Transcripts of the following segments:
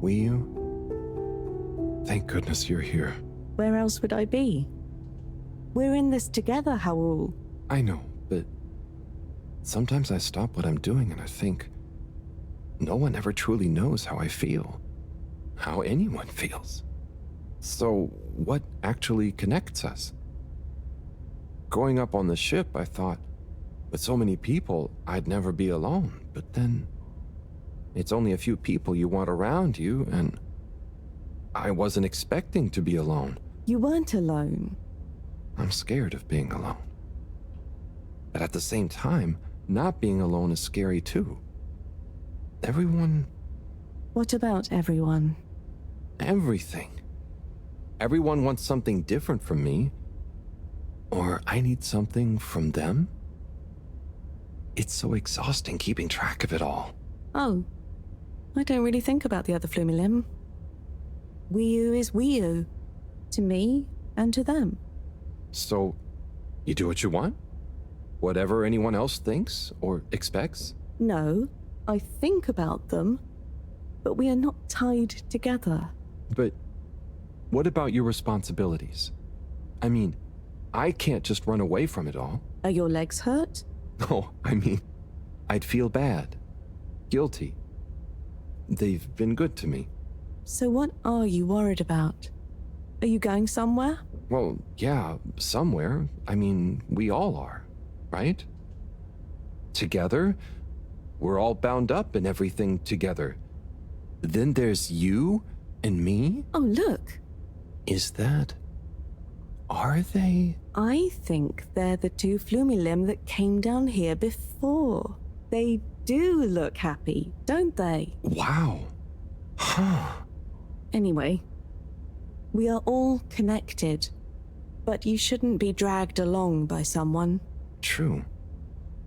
Will you? Thank goodness you're here. Where else would I be? We're in this together, Howell. I know, but sometimes I stop what I'm doing and I think, no one ever truly knows how I feel, how anyone feels. So what actually connects us? Growing up on the ship, I thought, with so many people, I'd never be alone. But then, it's only a few people you want around you, and I wasn't expecting to be alone. You weren't alone. I'm scared of being alone. But at the same time, not being alone is scary too. Everyone... What about everyone? Everything. Everyone wants something different from me. Or I need something from them. It's so exhausting keeping track of it all. Oh, I don't really think about the other flumilim. We-you is we-you. To me and to them. So, you do what you want? Whatever anyone else thinks or expects? No, I think about them, but we are not tied together. But what about your responsibilities? I mean, I can't just run away from it all. Are your legs hurt? No, I mean, I'd feel bad. Guilty. They've been good to me. So what are you worried about? Are you going somewhere? Well, yeah, somewhere. I mean, we all are, right? Together, we're all bound up in everything together. Then there's you and me? Oh, look. Is that... Are they? I think they're the two flumilim that came down here before. They do look happy, don't they? Wow. Huh. Anyway, we are all connected, but you shouldn't be dragged along by someone. True.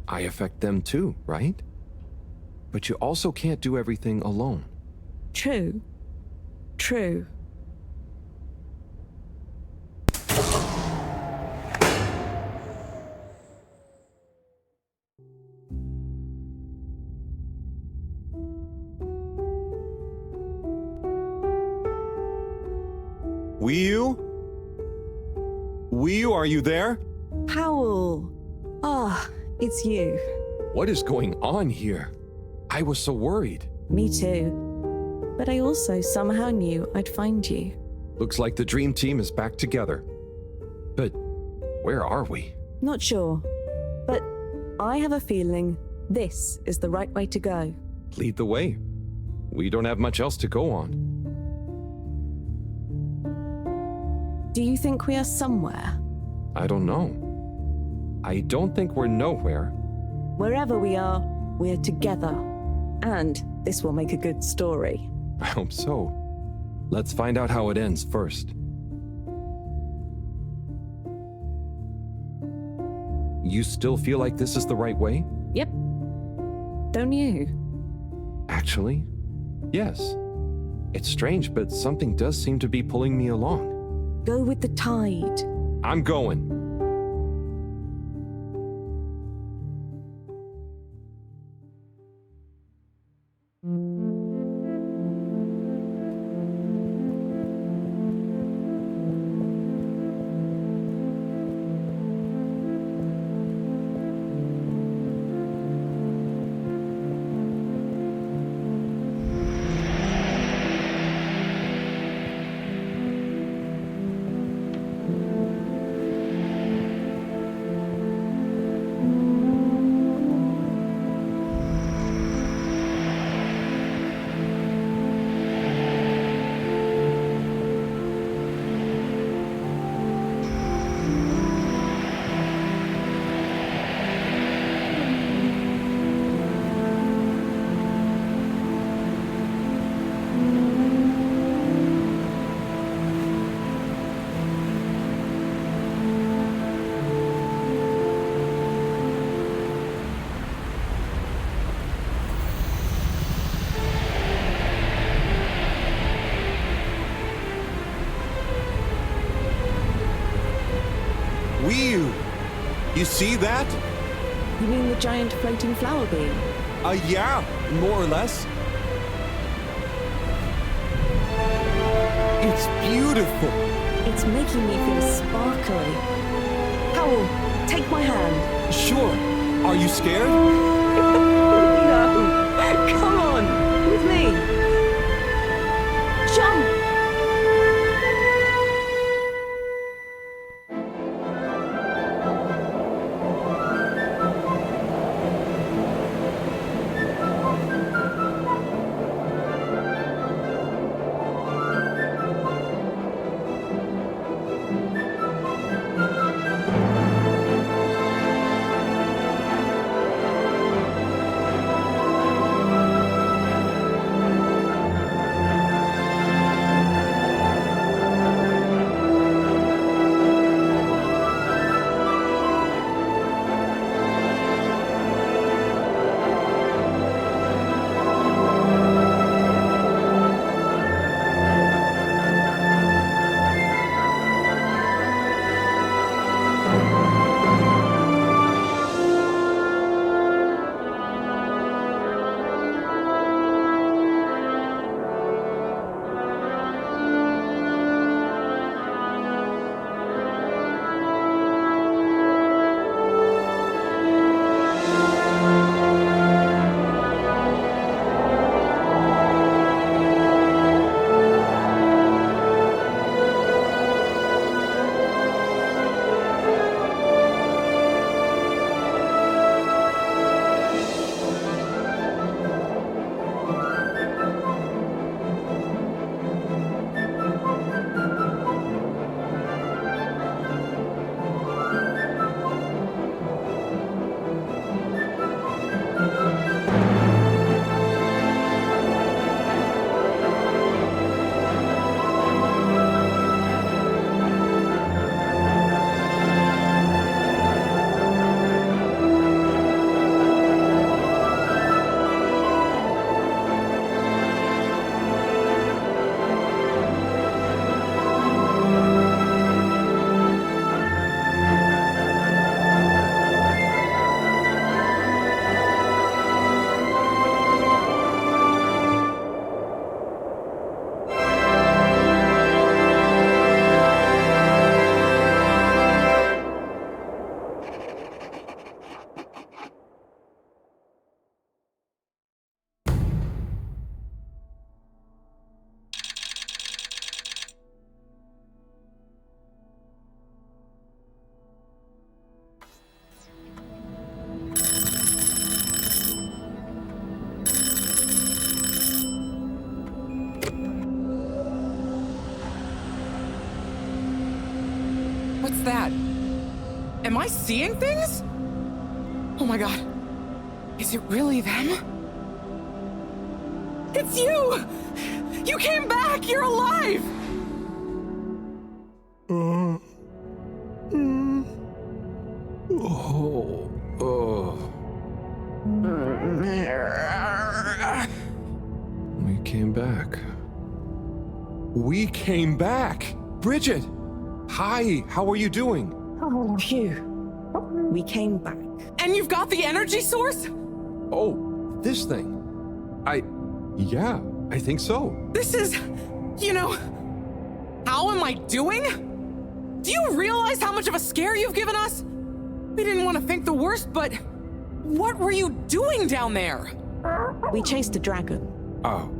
I affect them too, right? But you also can't do everything alone. True. True. Will you, are you there? Howell! Ah, it's you. What is going on here? I was so worried. Me too. But I also somehow knew I'd find you. Looks like the dream team is back together. But where are we? Not sure. But I have a feeling this is the right way to go. Lead the way. We don't have much else to go on. Do you think we are somewhere? I don't know. I don't think we're nowhere. Wherever we are, we're together. And this will make a good story. I hope so. Let's find out how it ends first. You still feel like this is the right way? Yep. Don't you? Actually, yes. It's strange, but something does seem to be pulling me along. Go with the tide. I'm going. You see that? You mean the giant floating flower beam? Yeah, more or less. It's beautiful. It's making me feel sparkly. Howell, take my hand. Sure. Are you scared? No. Come on, with me. Jump! What's that? Am I seeing things? Oh my god. Is it really them? It's you! You came back! You're alive! We came back. We came back! Bridget! Hi, how are you doing? Oh, phew. We came back. And you've got the energy source? Oh, this thing. Yeah, I think so. This is, how am I doing? Do you realize how much of a scare you've given us? We didn't want to think the worst, but what were you doing down there? We chased a dragon. Oh,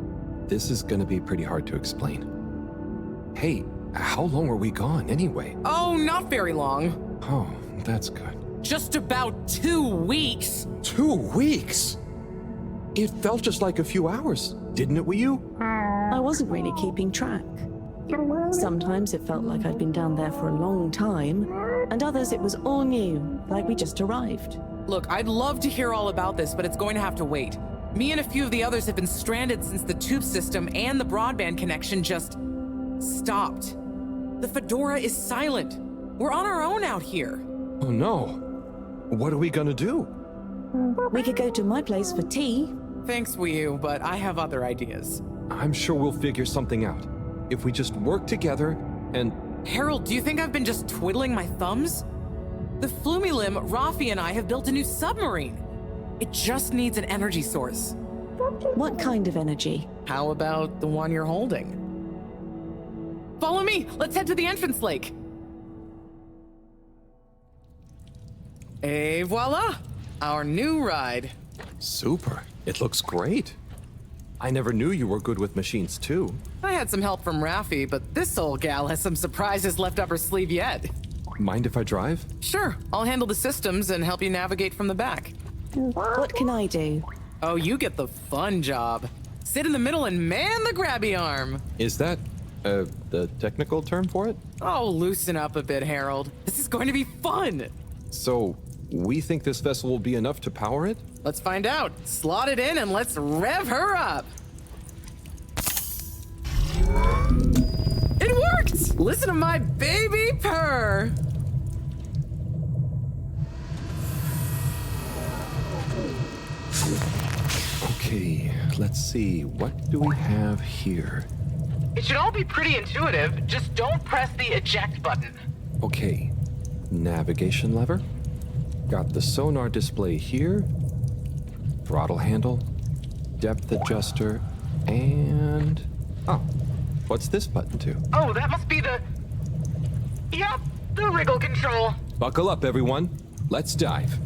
this is gonna be pretty hard to explain. Hey, how long were we gone anyway? Oh, not very long. Oh, that's good. Just about 2 weeks. 2 weeks? It felt just like a few hours, didn't it with you? I wasn't really keeping track. Sometimes it felt like I'd been down there for a long time, and others it was all new, like we just arrived. Look, I'd love to hear all about this, but it's going to have to wait. Me and a few of the others have been stranded since the tube system and the broadband connection just stopped. The Fedora is silent. We're on our own out here. Oh no. What are we gonna do? We could go to my place for tea. Thanks, Wii, but I have other ideas. I'm sure we'll figure something out. If we just work together and... Harold, do you think I've been just twiddling my thumbs? The Flumilim, Rafi, and I have built a new submarine. It just needs an energy source. What kind of energy? How about the one you're holding? Follow me. Let's head to the entrance lake. Et voila, our new ride. Super. It looks great. I never knew you were good with machines, too. I had some help from Raffi, but this old gal has some surprises left up her sleeve yet. Mind if I drive? Sure, I'll handle the systems and help you navigate from the back. What can I do? Oh, you get the fun job. Sit in the middle and man the grabby arm. Is that, the technical term for it? Oh, loosen up a bit, Harold. This is going to be fun. So, we think this vessel will be enough to power it? Let's find out. Slot it in and let's rev her up. It worked! Listen to my baby purr. Okay, let's see. What do we have here? It should all be pretty intuitive. Just don't press the eject button. Okay, navigation lever. Got the sonar display here. Throttle handle. Depth adjuster. And... oh, what's this button to? Oh, that must be the... Yep, the wriggle control. Buckle up, everyone. Let's dive.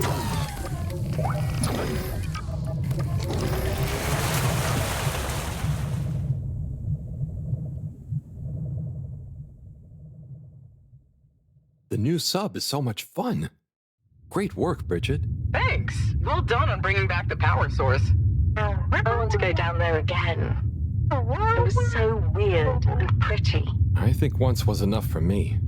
The new sub is so much fun. Great work, Bridget. Thanks. Well done on bringing back the power source. I want to go down there again. It was so weird and pretty. I think once was enough for me.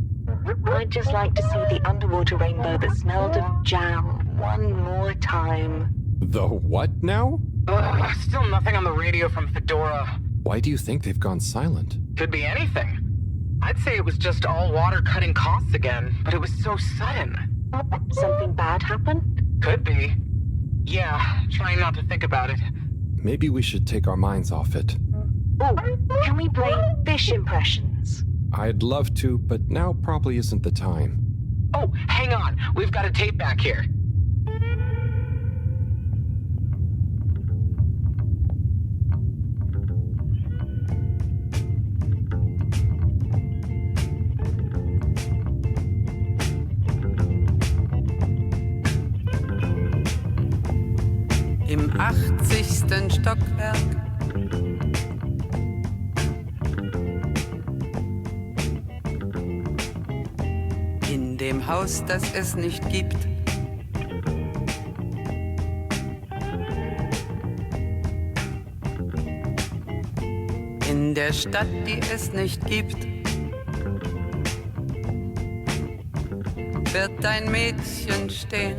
I'd just like to see the underwater rainbow that smelled of jam one more time. The what now? Still nothing on the radio from Fedora. Why do you think they've gone silent? Could be anything. I'd say it was just all water cutting costs again, but it was so sudden. Something bad happened? Could be. Yeah, trying not to think about it. Maybe we should take our minds off it. Oh, can we play fish impressions? I'd love to, but now probably isn't the time. Oh, hang on. We've got a tape back here. Im 80. Stockwerk. In dem Haus, das es nicht gibt. In der Stadt, die es nicht gibt. Wird ein Mädchen stehen.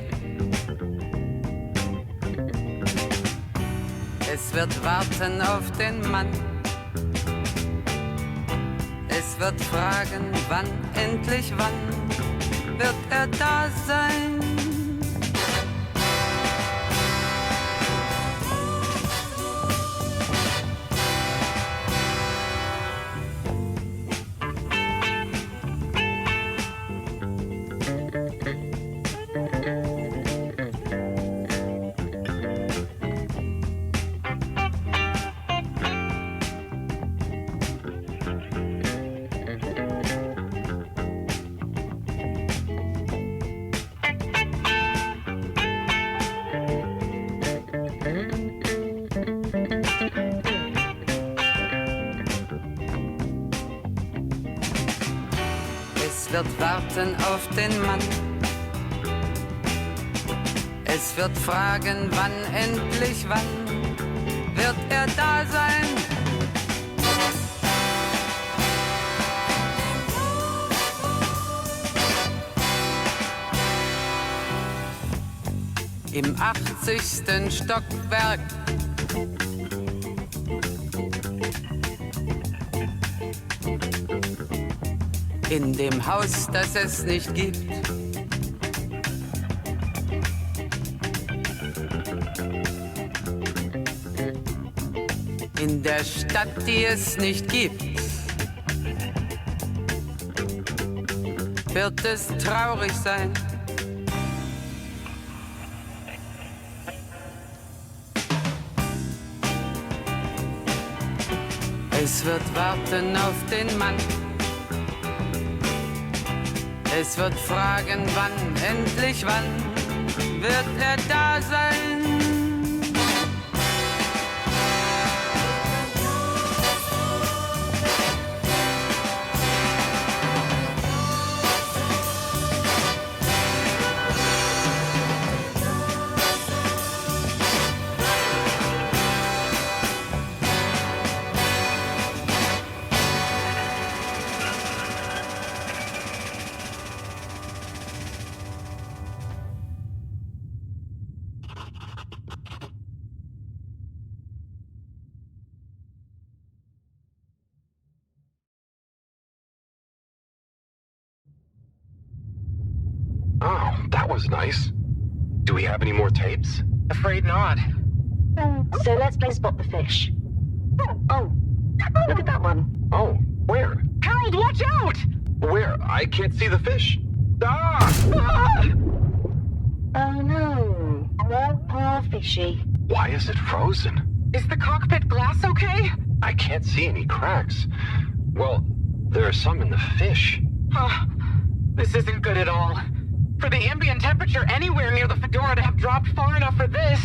Es wird warten auf den Mann. Es wird fragen, wann, endlich wann, wird er da sein? Es wird warten auf den Mann. Es wird fragen, wann, endlich wann, wird er da sein? Im 80. Stockwerk. In dem Haus, das es nicht gibt. In der Stadt, die es nicht gibt. Wird es traurig sein? Es wird warten auf den Mann. Es wird fragen, wann, endlich wann wird er da sein? Oh, that was nice. Do we have any more tapes? Afraid not. So let's play Spot the Fish. Oh, look at that one. Oh, where? Harold, watch out! Where? I can't see the fish. Ah! Oh no, poor fishy. Why is it frozen? Is the cockpit glass okay? I can't see any cracks. Well, there are some in the fish. This isn't good at all. For the ambient temperature anywhere near the Fedora to have dropped far enough for this.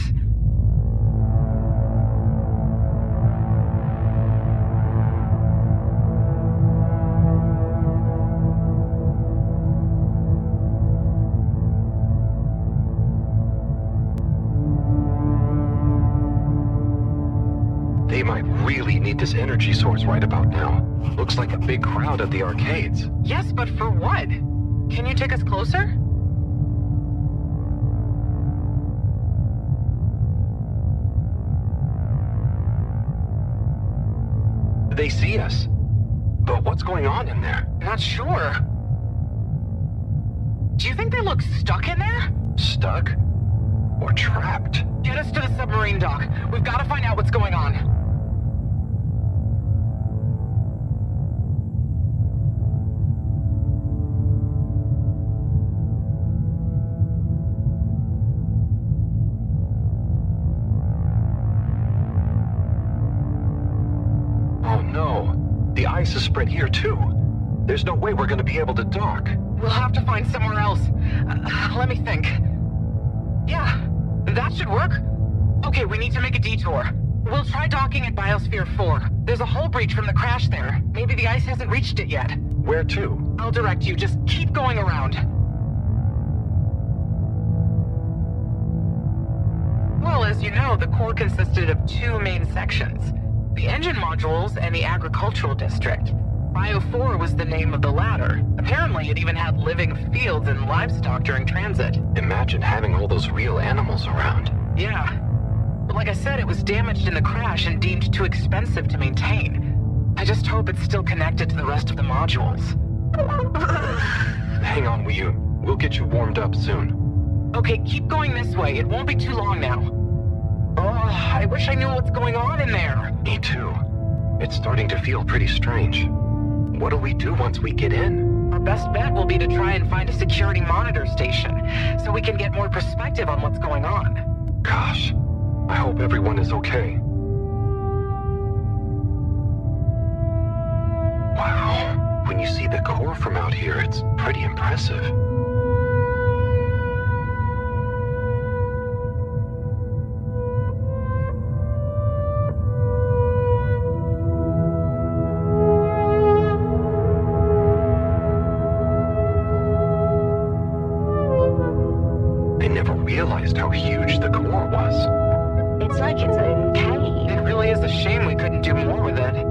They might really need this energy source right about now. Looks like a big crowd at the arcades. Yes, but for what? Can you take us closer? They see us. But what's going on in there? Not sure. Do you think they look stuck in there? Stuck? Or trapped? Get us to the submarine dock. We've got to find out what's going on. Oh no. The ice is spread here too. There's no way we're gonna be able to dock. We'll have to find somewhere else. Let me think. Yeah, that should work. Okay, we need to make a detour. We'll try docking at Biosphere 4. There's a hull breach from the crash there. Maybe the ice hasn't reached it yet. Where to? I'll direct you. Just keep going around. Well, as you know, the core consisted of two main sections. The engine modules and the agricultural district. Bio 4 was the name of the latter. Apparently, it even had living fields and livestock during transit. Imagine having all those real animals around. Yeah. But like I said, it was damaged in the crash and deemed too expensive to maintain. I just hope it's still connected to the rest of the modules. Hang on, Wii U. We'll get you warmed up soon. Okay, keep going this way. It won't be too long now. Oh, I wish I knew what's going on in there. Me too. It's starting to feel pretty strange. What do we do once we get in? Our best bet will be to try and find a security monitor station, so we can get more perspective on what's going on. Gosh, I hope everyone is okay. Wow, when you see the core from out here, it's pretty impressive. Realized how huge the core was. It's like its own cave. It really is a shame we couldn't do more with it.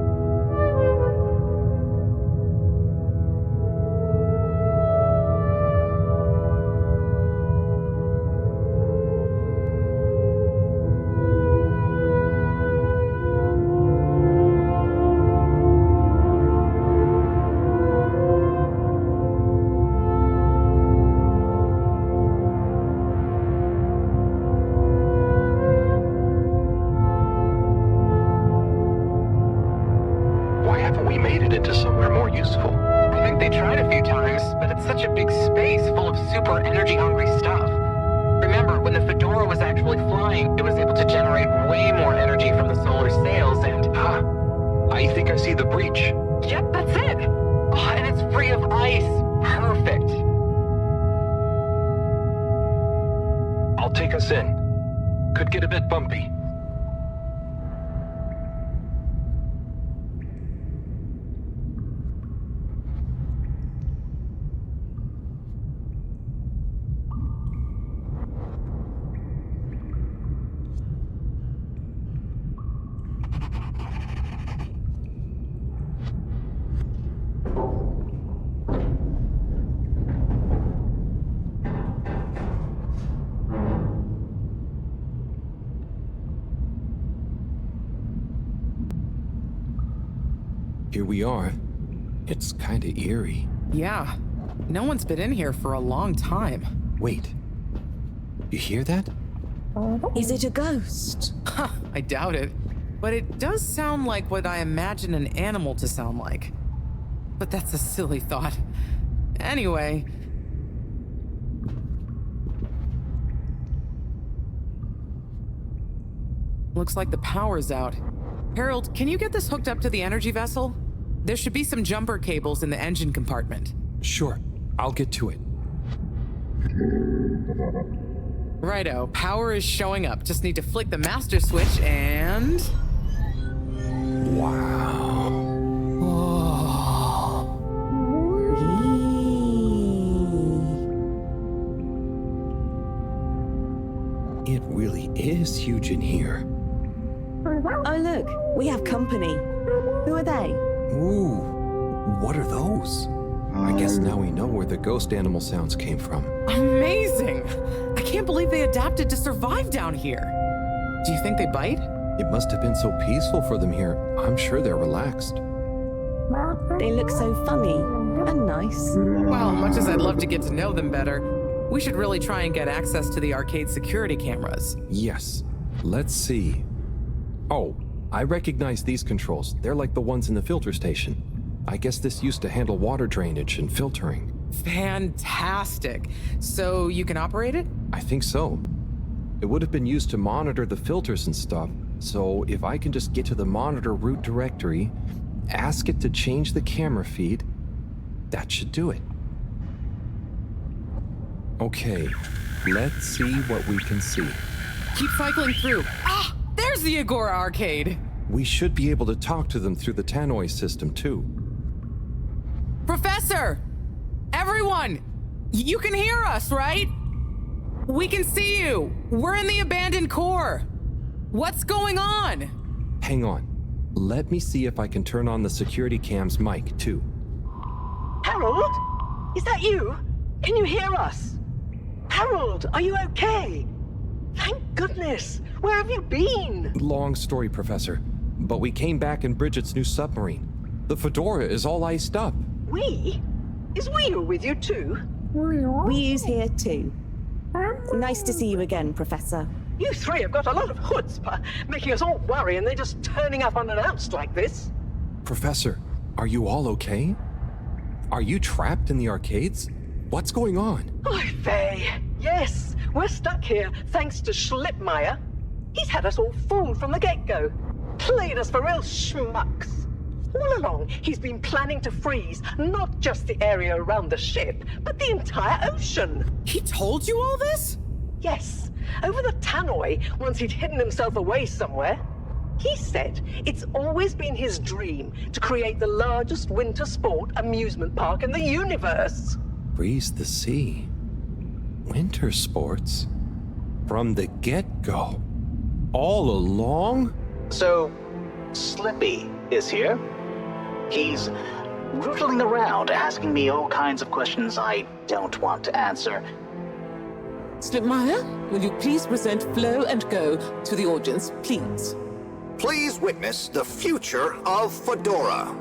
Super energy-hungry stuff. Remember, when the Fedora was actually flying, it was able to generate way more energy from the solar sails and... I think I see the breach. Yep, that's it! Oh, and it's free of ice. Perfect. take us in. Could get a bit bumpy. Here we are. It's kinda eerie. Yeah. No one's been in here for a long time. Wait. You hear that? Is it a ghost? Huh, I doubt it. But it does sound like what I imagine an animal to sound like. But that's a silly thought. Anyway. Looks like the power's out. Harold, can you get this hooked up to the energy vessel? There should be some jumper cables in the engine compartment. Sure. I'll get to it. Righto, power is showing up. Just need to flick the master switch and... Wow. It really is huge in here. Oh, look, we have company. Who are they? Ooh, what are those? I guess now we know where the ghost animal sounds came from. Amazing! I can't believe they adapted to survive down here. Do you think they bite? It must have been so peaceful for them here. I'm sure they're relaxed. They look so funny and nice. Well, much as I'd love to get to know them better, we should really try and get access to the arcade security cameras. Yes. Let's see. Oh, I recognize these controls. They're like the ones in the filter station. I guess this used to handle water drainage and filtering. Fantastic. So you can operate it? I think so. It would have been used to monitor the filters and stuff, so if I can just get to the monitor root directory, ask it to change the camera feed, that should do it. Okay, let's see what we can see. Keep cycling through. Ah, there's the Agora arcade. We should be able to talk to them through the tannoy system too. Professor! Everyone! You can hear us, right? We can see you! We're in the abandoned core! What's going on? Hang on. Let me see if I can turn on the security cam's mic too. Harold? Is that you? Can you hear us? Harold, are you okay? Thank goodness! Where have you been? Long story, Professor. But we came back in Bridget's new submarine. The Fedora is all iced up. We? Is we with you too? We's here too. Nice to see you again, Professor. You three have got a lot of chutzpah, making us all worry and they're just turning up unannounced like this. Professor, are you all okay? Are you trapped in the arcades? What's going on? Oy vey. Yes, we're stuck here thanks to Schlipmeyer. He's had us all fooled from the get-go. Played us for real schmucks. All along, he's been planning to freeze not just the area around the ship, but the entire ocean. He told you all this? Yes, over the tannoy, once he'd hidden himself away somewhere. He said it's always been his dream to create the largest winter sport amusement park in the universe. Freeze the sea. Winter sports? From the get-go? All along? So, Slippy is here. He's rootling around, asking me all kinds of questions I don't want to answer. Slipmeyer, will you please present Flow and Go to the audience, please? Please witness the future of Fedora.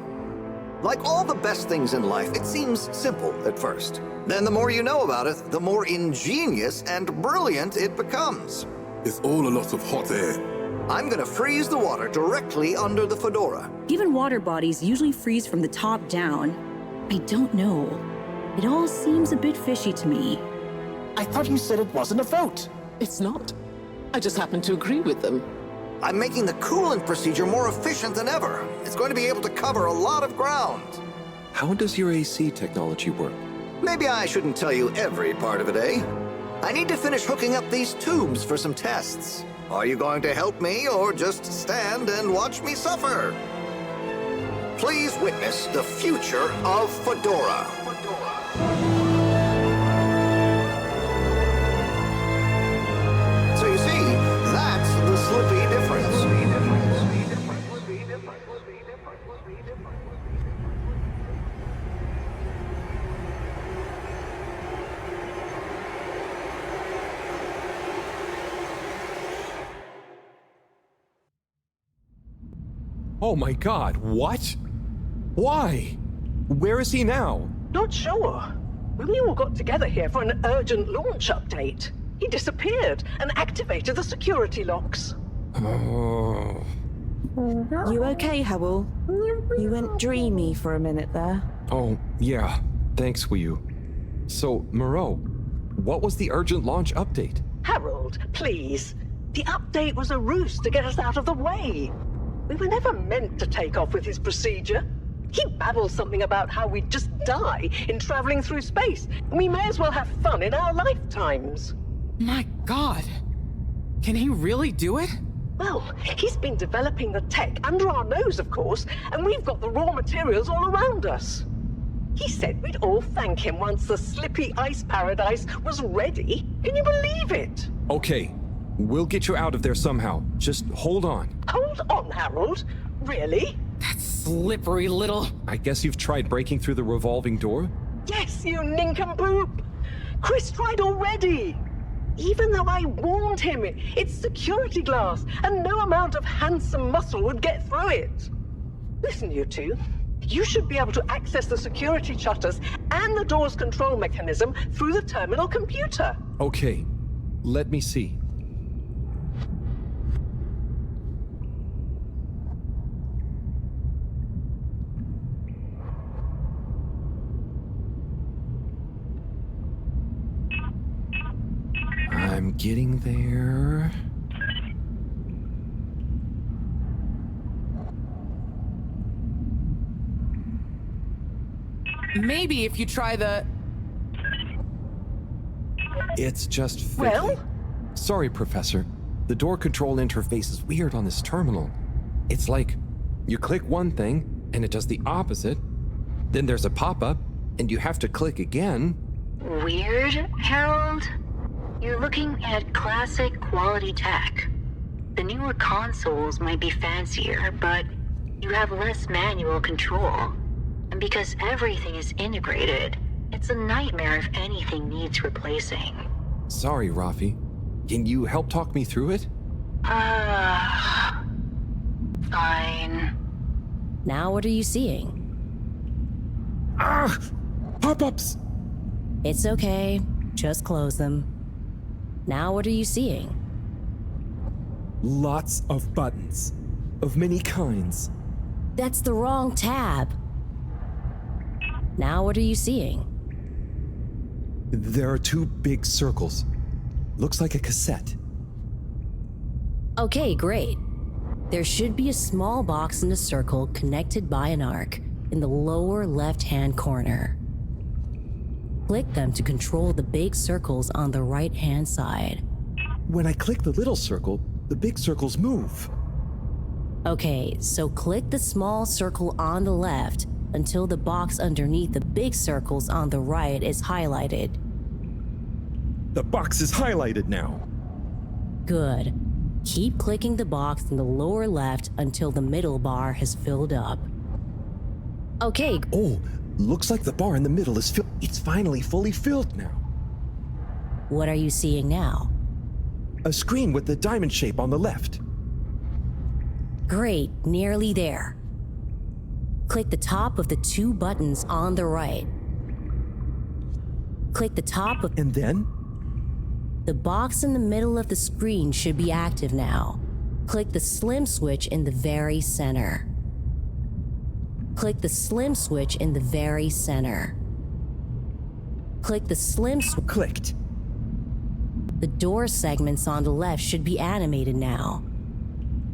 Like all the best things in life, it seems simple at first. Then the more you know about it, the more ingenious and brilliant it becomes. It's all a lot of hot air. I'm gonna freeze the water directly under the Fedora. Given water bodies usually freeze from the top down, I don't know. It all seems a bit fishy to me. I thought you said it wasn't a vote. It's not. I just happen to agree with them. I'm making the coolant procedure more efficient than ever. It's going to be able to cover a lot of ground. How does your AC technology work? Maybe I shouldn't tell you every part of it, eh? I need to finish hooking up these tubes for some tests. Are you going to help me or just stand and watch me suffer? Please witness the future of Fedora. So you see, that's the Slippy difference. Oh my god, what? Why? Where is he now? Not sure. When we all got together here for an urgent launch update, he disappeared and activated the security locks. Oh. You okay, Howell? You went dreamy for a minute there. Oh, yeah. Thanks, Wu. So, Moreau, what was the urgent launch update? Harold, please. The update was a ruse to get us out of the way. We were never meant to take off with his procedure. He babbled something about how we'd just die in traveling through space, and we may as well have fun in our lifetimes. My God. Can he really do it? Well, he's been developing the tech under our nose, of course, and we've got the raw materials all around us. He said we'd all thank him once the Slippy Ice Paradise was ready. Can you believe it? Okay, we'll get you out of there somehow. Just hold on. Hold on, Harold. Really? That slippery little... I guess you've tried breaking through the revolving door? Yes, you nincompoop! Chris tried already! Even though I warned him, it's security glass, and no amount of handsome muscle would get through it. Listen, you two. You should be able to access the security shutters and the door's control mechanism through the terminal computer. Okay, let me see. I'm getting there. Maybe if you try the... It's just fiddly. Well? Sorry, Professor. The door control interface is weird on this terminal. It's like you click one thing and it does the opposite. Then there's a pop-up and you have to click again. Weird, Harold? You're looking at classic quality tech. The newer consoles might be fancier, but you have less manual control. And because everything is integrated, it's a nightmare if anything needs replacing. Sorry, Rafi. Can you help talk me through it? Fine. Now what are you seeing? Ah! Pop-ups! It's okay. Just close them. Now what are you seeing? Lots of buttons. Of many kinds. That's the wrong tab. Now what are you seeing? There are two big circles. Looks like a cassette. Okay, great. There should be a small box in a circle connected by an arc in the lower left-hand corner. Click them to control the big circles on the right-hand side. When I click the little circle, the big circles move. Okay, so click the small circle on the left until the box underneath the big circles on the right is highlighted. The box is highlighted now. Good. Keep clicking the box in the lower left until the middle bar has filled up. Okay. Oh, looks like the bar in the middle is filled. It's finally fully filled now. What are you seeing now? A screen with the diamond shape on the left. Great, nearly there. Click the top of the two buttons on the right. Click the top of... And then? The box in the middle of the screen should be active now. Click the slim switch in the very center. Click the slim switch in the very center. Click the slim switch. Clicked. The door segments on the left should be animated now.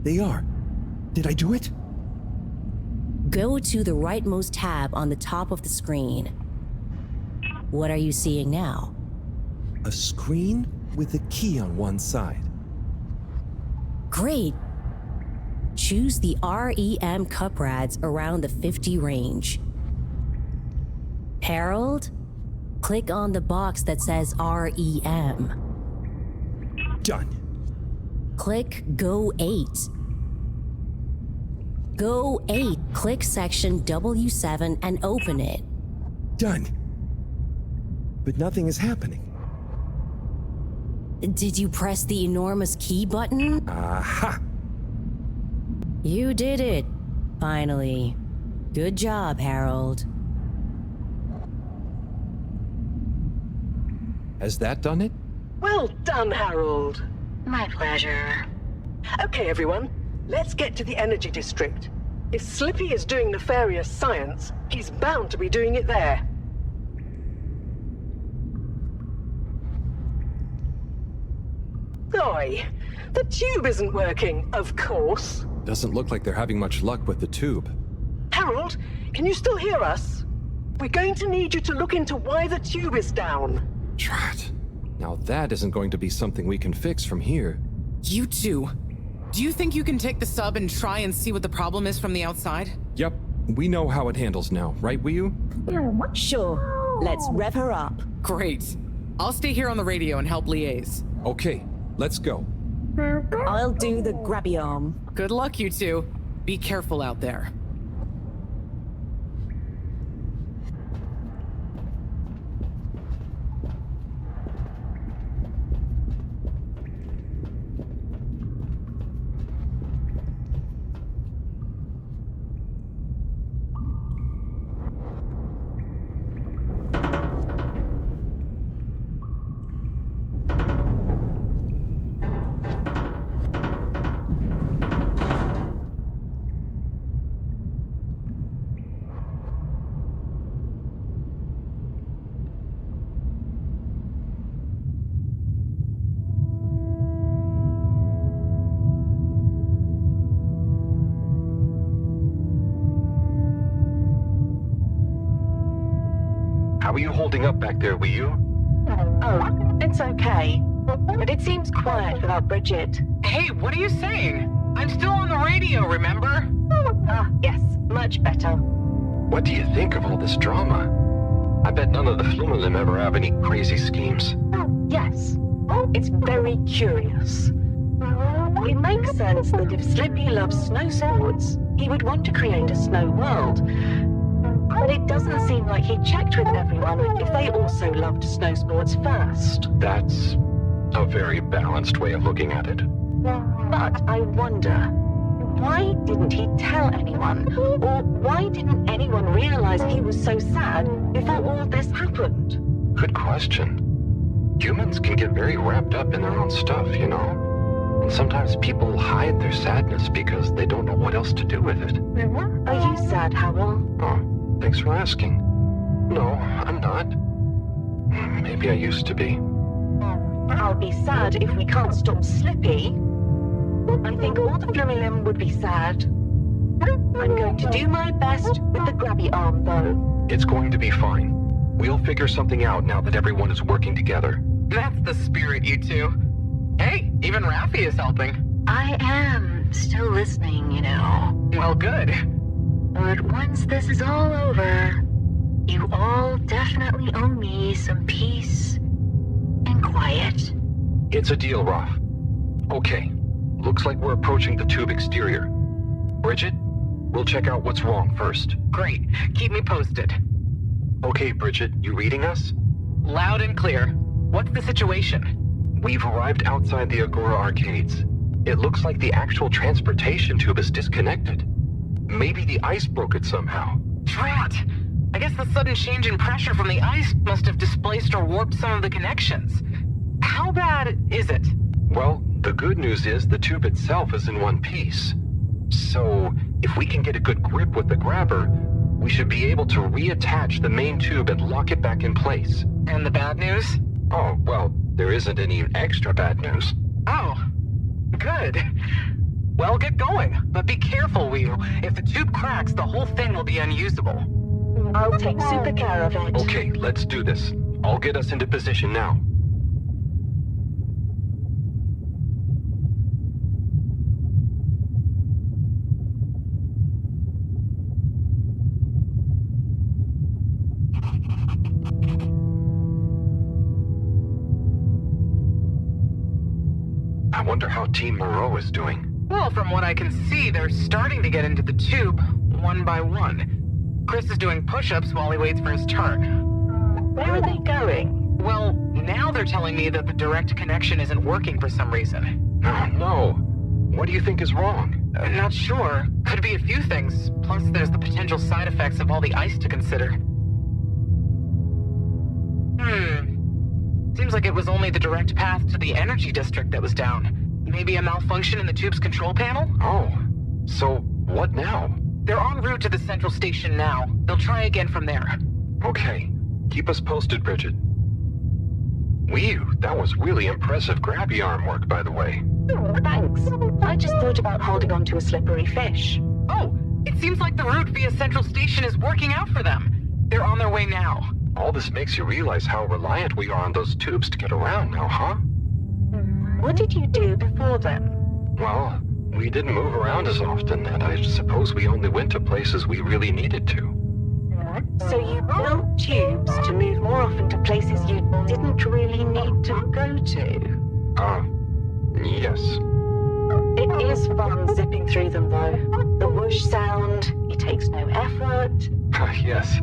They are. Did I do it? Go to the rightmost tab on the top of the screen. What are you seeing now? A screen with a key on one side. Great. Choose the REM cup rads around the 50 range. Harold, click on the box that says REM. Done. Click Go 8. Go 8, click section W7 and open it. Done. But nothing is happening. Did you press the enormous key button? Aha! You did it, finally. Good job, Harold. Has that done it? Well done, Harold. My pleasure. Okay, everyone, let's get to the energy district. If Slippy is doing nefarious science, he's bound to be doing it there. Oi, the tube isn't working, of course. Doesn't look like they're having much luck with the tube. Harold, can you still hear us? We're going to need you to look into why the tube is down. Drat. Now that isn't going to be something we can fix from here. You two. Do you think you can take the sub and try and see what the problem is from the outside? Yep, we know how it handles now, right, Wiyu? Sure. Let's rev her up. Great. I'll stay here on the radio and help liaise. Okay, let's go. I'll do the grabby arm. Good luck, you two. Be careful out there. How are you holding up back there, Wiyu? Oh, it's okay. But it seems quiet without Bridget. Hey, what are you saying? I'm still on the radio, remember? Ah, yes, much better. What do you think of all this drama? I bet none of the Flumelum ever have any crazy schemes. Yes, it's very curious. It makes sense that if Slippy loves snow sports, he would want to create a snow world. But it doesn't seem like he checked with everyone if they also loved snow sports first. That's a very balanced way of looking at it. But I wonder, why didn't he tell anyone? Or why didn't anyone realize he was so sad before all this happened? Good question. Humans can get very wrapped up in their own stuff, you know? And sometimes people hide their sadness because they don't know what else to do with it. Are you sad, Howell? Oh, thanks for asking. No, I'm not. Maybe I used to be. I'll be sad if we can't stop Slippy. I think all the Flumelum would be sad. I'm going to do my best with the grabby arm, though. It's going to be fine. We'll figure something out now that everyone is working together. That's the spirit, you two. Hey, even Raffi is helping. I am still listening, you know. Well, good. But once this is all over, you all definitely owe me some peace and quiet. It's a deal, Raf. Okay, looks like we're approaching the tube exterior. Bridget, we'll check out what's wrong first. Great. Keep me posted. Okay, Bridget, you reading us? Loud and clear. What's the situation? We've arrived outside the Agora arcades. It looks like the actual transportation tube is disconnected. Maybe the ice broke it somehow. Drat! I guess the sudden change in pressure from the ice must have displaced or warped some of the connections. How bad is it? Well, the good news is the tube itself is in one piece. So, if we can get a good grip with the grabber, we should be able to reattach the main tube and lock it back in place. And the bad news? Oh, well, there isn't any extra bad news. Oh, good. Well, get going, but be careful, Wiyu. If the tube cracks, the whole thing will be unusable. I'll take super care of it. Okay, let's do this. I'll get us into position now. wonder how Team Moreau is doing. Well, from what I can see, they're starting to get into the tube, one by one. Chris is doing push-ups while he waits for his turn. Where are they going? Well, now they're telling me that the direct connection isn't working for some reason. Oh, no. What do you think is wrong? Not sure. Could be a few things. Plus, there's the potential side effects of all the ice to consider. Seems like it was only the direct path to the energy district that was down. Maybe a malfunction in the tube's control panel? Oh, so what now? They're en route to the central station now. They'll try again from there. Okay. Keep us posted, Bridget. Whew, that was really impressive grabby arm work, by the way. Oh, thanks. I just thought about holding on to a slippery fish. Oh, it seems like the route via central station is working out for them. They're on their way now. All this makes you realize how reliant we are on those tubes to get around now, huh? What did you do before then? Well, we didn't move around as often, and I suppose we only went to places we really needed to. So you built tubes to move more often to places you didn't really need to go to? Yes. It is fun zipping through them, though. The whoosh sound, it takes no effort. Yes.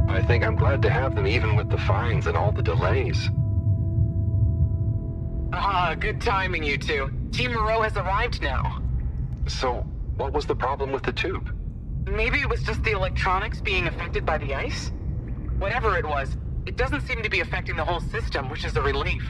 I think I'm glad to have them even with the fines and all the delays. Good timing, you two. Team Moreau has arrived now. So, what was the problem with the tube? Maybe it was just the electronics being affected by the ice? Whatever it was, it doesn't seem to be affecting the whole system, which is a relief.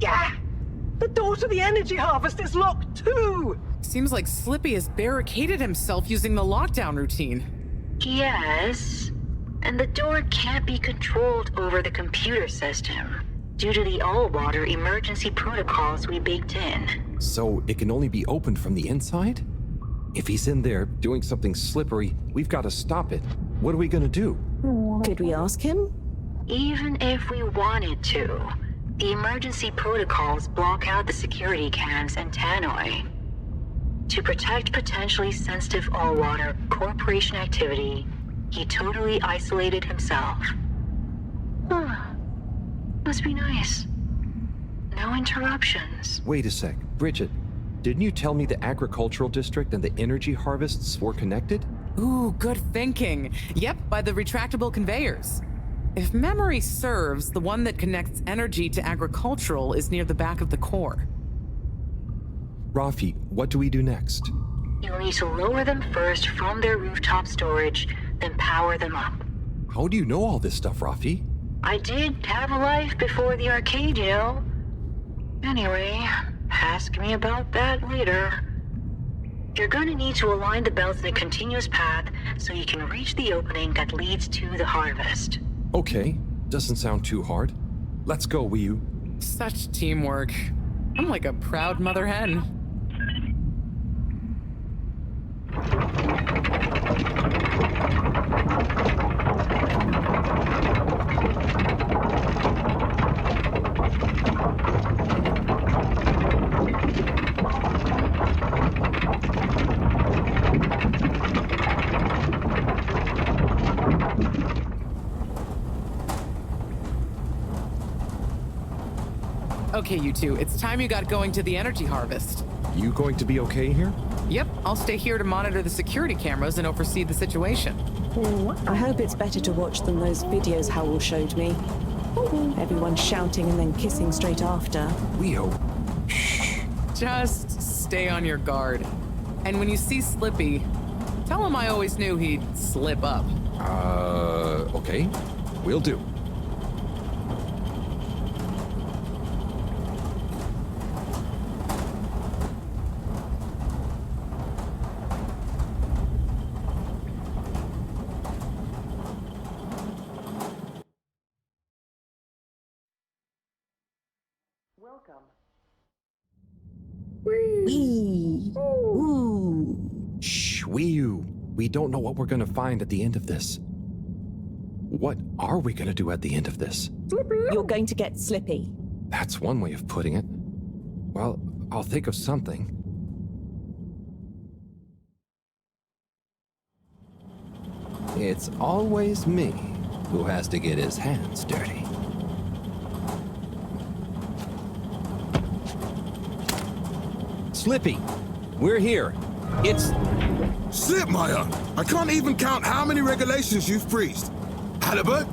Yeah! The door to the energy harvest is locked too! Seems like Slippy has barricaded himself using the lockdown routine. Yes, and the door can't be controlled over the computer system due to the all-water emergency protocols we baked in. So it can only be opened from the inside? If he's in there doing something slippery, we've got to stop it. What are we gonna do? Could we ask him? Even if we wanted to, the emergency protocols block out the security cams and tannoy. To protect potentially sensitive all-water corporation activity, he totally isolated himself. Must be nice. No interruptions. Wait a sec. Bridget, didn't you tell me the agricultural district and the energy harvests were connected? Ooh, good thinking. Yep, by the retractable conveyors. If memory serves, the one that connects energy to agricultural is near the back of the core. Rafi, what do we do next? You'll need to lower them first from their rooftop storage, then power them up. How do you know all this stuff, Rafi? I did have a life before the arcade, you know. Anyway, ask me about that later. You're gonna need to align the belts in a continuous path so you can reach the opening that leads to the harvest. Okay, doesn't sound too hard. Let's go, Wii. Such teamwork. I'm like a proud mother hen. Okay, you two, it's time you got going to the energy harvest. You going to be okay here? Yep, I'll stay here to monitor the security cameras and oversee the situation. I hope it's better to watch than those videos Howell showed me. Everyone shouting and then kissing straight after. Leo. Just stay on your guard. And when you see Slippy, tell him I always knew he'd slip up. Okay. Will do. Wee. Ooh. Shh, we don't know what we're gonna find at the end of this. What are we gonna do at the end of this? You're going to get slippy. That's one way of putting it. Well, I'll think of something. It's always me who has to get his hands dirty. Slippy, we're here. It's... Slipmire! I can't even count how many regulations you've breached. Halibut?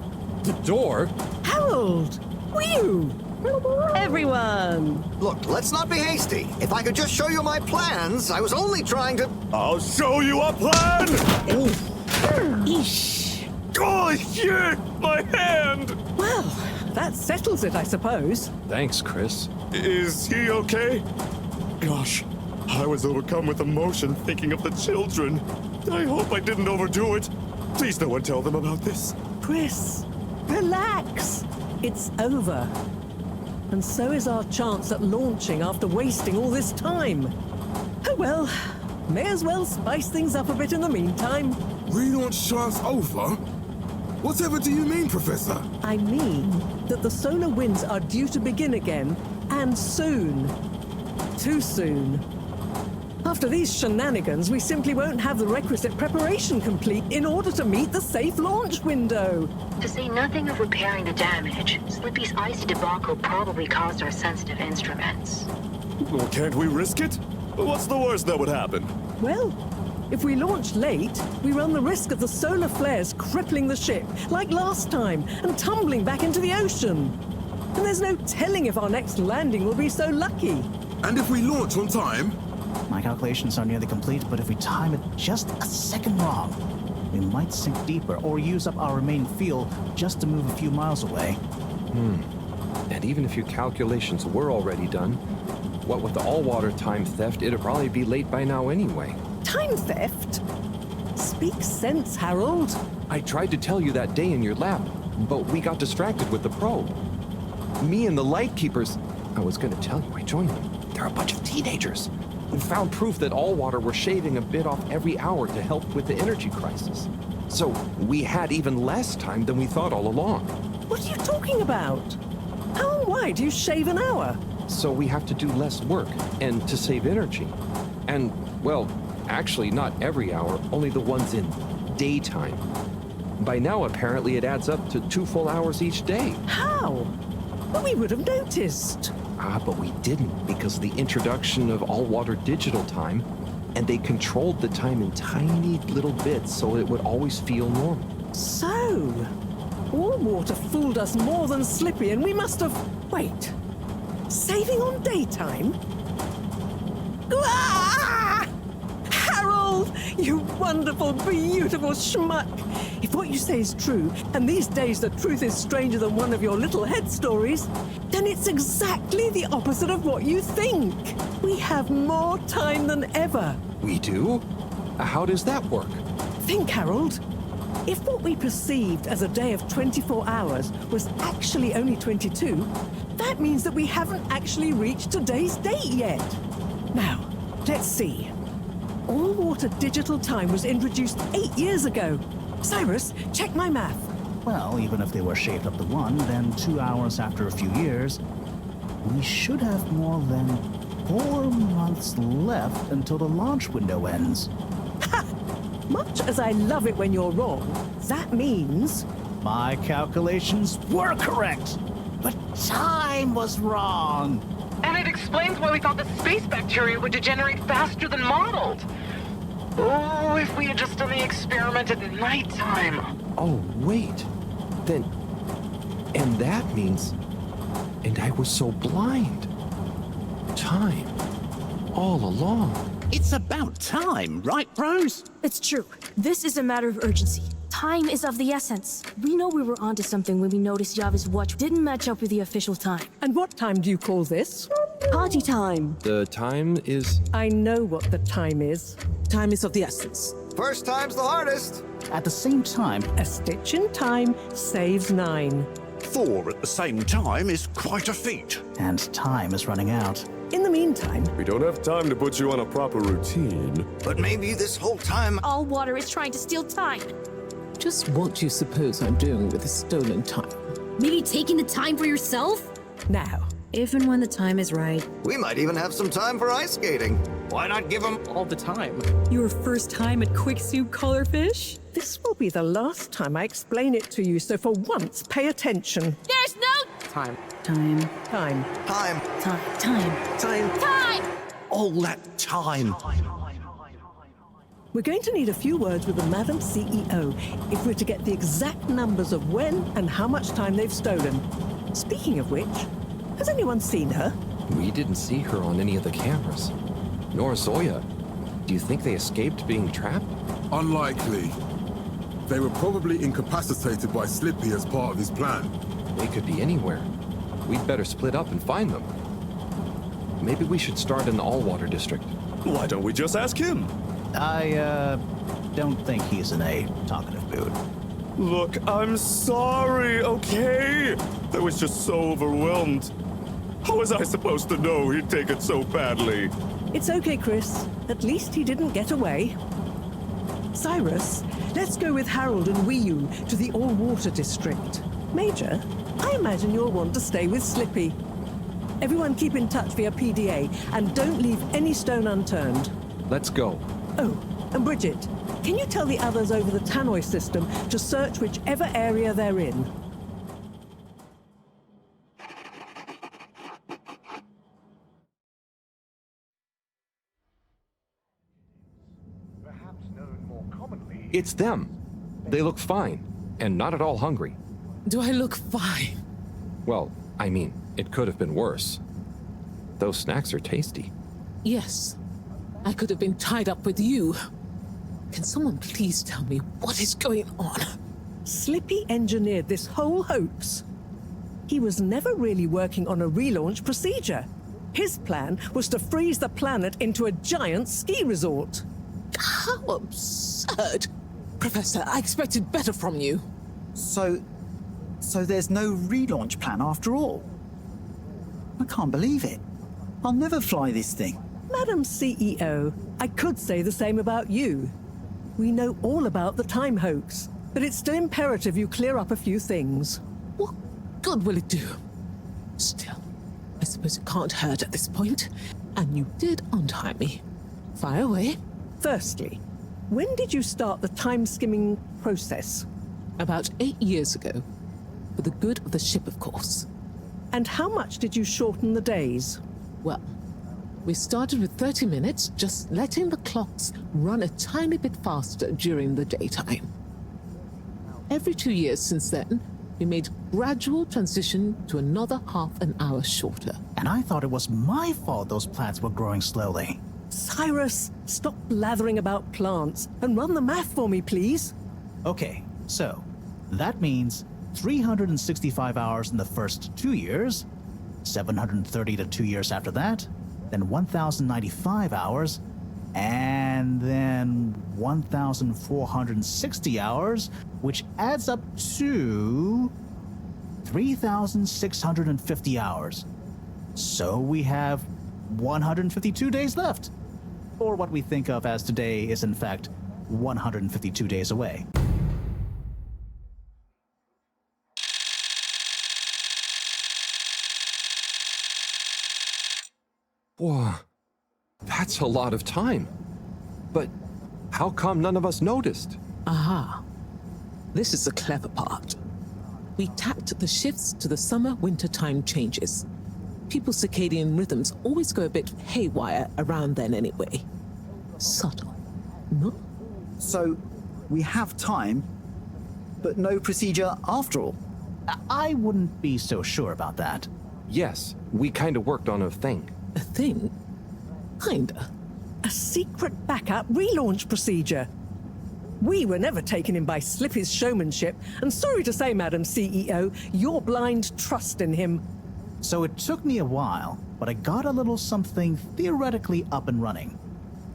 The door? Harold! Whew! Everyone! Look, let's not be hasty. If I could just show you my plans, I was only trying to... I'll show you a plan! Eesh. Oh, shit! My hand! Well, that settles it, I suppose. Thanks, Chris. Is he okay? Gosh, I was overcome with emotion thinking of the children. I hope I didn't overdo it. Please no one tell them about this. Chris, relax. It's over. And so is our chance at launching after wasting all this time. Oh well, may as well spice things up a bit in the meantime. Relaunch chance over? Whatever do you mean, Professor? I mean that the solar winds are due to begin again, and soon. Too soon. After these shenanigans, we simply won't have the requisite preparation complete in order to meet the safe launch window. To say nothing of repairing the damage, Slippy's icy debacle probably caused our sensitive instruments. Well, can't we risk it? What's the worst that would happen? Well, if we launch late, we run the risk of the solar flares crippling the ship, like last time, and tumbling back into the ocean. And there's no telling if our next landing will be so lucky. And if we launch on time? My calculations are nearly complete, but if we time it just a second wrong, we might sink deeper or use up our remaining fuel just to move a few miles away. And even if your calculations were already done, what with the all-water time theft, it'd probably be late by now anyway. Time theft? Speak sense, Harold. I tried to tell you that day in your lab, but we got distracted with the probe. Me and the Lightkeepers, I was gonna tell you, I joined them. They're a bunch of teenagers. We found proof that all water were shaving a bit off every hour to help with the energy crisis. So we had even less time than we thought all along. What are you talking about? How and why do you shave an hour? So we have to do less work, and to save energy. And, well, actually not every hour, only the ones in daytime. By now, apparently, it adds up to 2 full hours each day. How? But we would have noticed. But we didn't because of the introduction of all-water digital time, and they controlled the time in tiny little bits so it would always feel normal. So, all water fooled us more than Slippy, and we must have... Wait. Saving on daytime? Ah! Harold, you wonderful, beautiful schmuck! If what you say is true, and these days the truth is stranger than one of your little head stories, then it's exactly the opposite of what you think. We have more time than ever. We do? How does that work? Think, Harold. If what we perceived as a day of 24 hours was actually only 22, that means that we haven't actually reached today's date yet. Now, let's see. All-water digital time was introduced 8 years ago. Cyrus, check my math. Well, even if they were shaved up to 1, then 2 hours after a few years, we should have more than 4 months left until the launch window ends. Ha! Much as I love it when you're wrong, that means... My calculations were correct, but time was wrong. And it explains why we thought the space bacteria would degenerate faster than modeled. Oh, if we had just done the experiment at nighttime. Oh, wait. Then... And that means... And I was so blind. Time. All along. It's about time, right, bros? It's true. This is a matter of urgency. Time is of the essence. We know we were onto something when we noticed Yava's watch didn't match up with the official time. And what time do you call this? Party time. The time is... I know what the time is. Time is of the essence. First time's the hardest. At the same time, a stitch in time saves 9. 4 at the same time is quite a feat. And time is running out. In the meantime... We don't have time to put you on a proper routine. But maybe this whole time... All water is trying to steal time. Just what do you suppose I'm doing with the stolen time? Maybe taking the time for yourself? Now. If and when the time is right. We might even have some time for ice skating. Why not give him all the time? Your first time at Quick Soup Colorfish? This will be the last time I explain it to you, so for once, pay attention. There's no... Time. Time. Time. Time. Time. Time. Time. Time! All that time. We're going to need a few words with the Madam CEO if we're to get the exact numbers of when and how much time they've stolen. Speaking of which, has anyone seen her? We didn't see her on any of the cameras. Nor Zoya. Do you think they escaped being trapped? Unlikely. They were probably incapacitated by Slippy as part of his plan. They could be anywhere. We'd better split up and find them. Maybe we should start in the all-water district. Why don't we just ask him? I don't think he's in a talkative mood. Look, I'm sorry, okay? I was just so overwhelmed. How was I supposed to know he'd take it so badly? It's okay, Chris. At least he didn't get away. Cyrus, let's go with Harold and Wii to the all-water district. Major, I imagine you'll want to stay with Slippy. Everyone keep in touch via PDA and don't leave any stone unturned. Let's go. Oh, and Bridget, can you tell the others over the tannoy system to search whichever area they're in? It's them. They look fine, and not at all hungry. Do I look fine? Well, I mean, it could have been worse. Those snacks are tasty. Yes. I could have been tied up with you. Can someone please tell me what is going on? Slippy engineered this whole hoax. He was never really working on a relaunch procedure. His plan was to freeze the planet into a giant ski resort. How absurd! Professor, I expected better from you. So there's no relaunch plan after all? I can't believe it. I'll never fly this thing. Madam CEO, I could say the same about you. We know all about the time hoax, but it's still imperative you clear up a few things. What good will it do? Still, I suppose it can't hurt at this point. And you did untie me. Fire away. Firstly, when did you start the time-skimming process? About 8 years ago. For the good of the ship, of course. And how much did you shorten the days? Well, we started with 30 minutes, just letting the clocks run a tiny bit faster during the daytime. Every 2 years since then, we made gradual transition to another half an hour shorter. And I thought it was my fault those plants were growing slowly. Cyrus, stop blathering about plants and run the math for me, please. Okay, so that means 365 hours in the first 2 years, 730 to 2 years after that, then 1,095 hours, and then 1,460 hours, which adds up to 3,650 hours. So we have 152 days left. Or what we think of as today is in fact 152 days away. Whoa, that's a lot of time. But how come none of us noticed? Aha. This is the clever part. We tacked the shifts to the summer-winter time changes. People's circadian rhythms always go a bit haywire around then anyway. Subtle, no? So, we have time, but no procedure after all. I wouldn't be so sure about that. Yes, we kind of worked on a thing. A thing? Kinda. A secret backup relaunch procedure. We were never taken in by Slippy's showmanship, and sorry to say, Madam CEO, your blind trust in him. So it took me a while, but I got a little something theoretically up and running.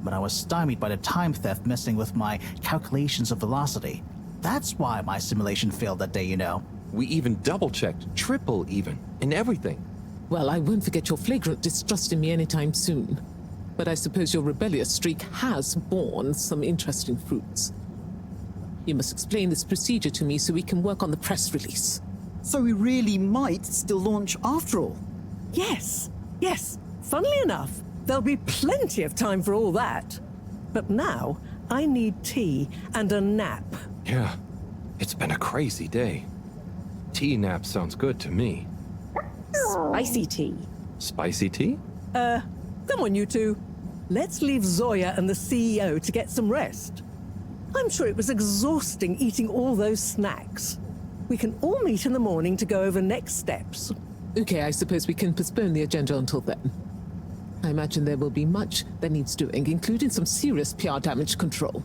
But I was stymied by the time theft messing with my calculations of velocity. That's why my simulation failed that day, you know. We even double-checked, triple even, and everything. Well, I won't forget your flagrant distrust in me anytime soon. But I suppose your rebellious streak has borne some interesting fruits. You must explain this procedure to me so we can work on the press release. So we really might still launch after all? Yes. Funnily enough, there'll be plenty of time for all that. But now, I need tea and a nap. Yeah, it's been a crazy day. Tea nap sounds good to me. Spicy tea. Spicy tea? Come on, you two. Let's leave Zoya and the CEO to get some rest. I'm sure it was exhausting eating all those snacks. We can all meet in the morning to go over next steps. Okay, I suppose we can postpone the agenda until then. I imagine there will be much that needs doing, including some serious PR damage control.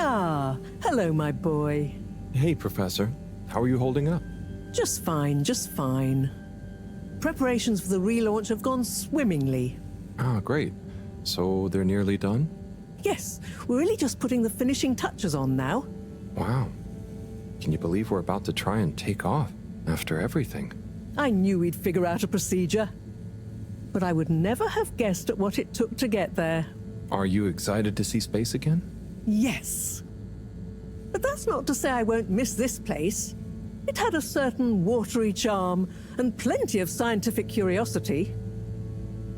Ah, hello, my boy. Hey, Professor. How are you holding up? Just fine, just fine. Preparations for the relaunch have gone swimmingly. Ah, great. So they're nearly done? Yes, we're really just putting the finishing touches on now. Wow. Can you believe we're about to try and take off after everything? I knew we'd figure out a procedure. But I would never have guessed at what it took to get there. Are you excited to see space again? Yes. But that's not to say I won't miss this place. It had a certain watery charm and plenty of scientific curiosity.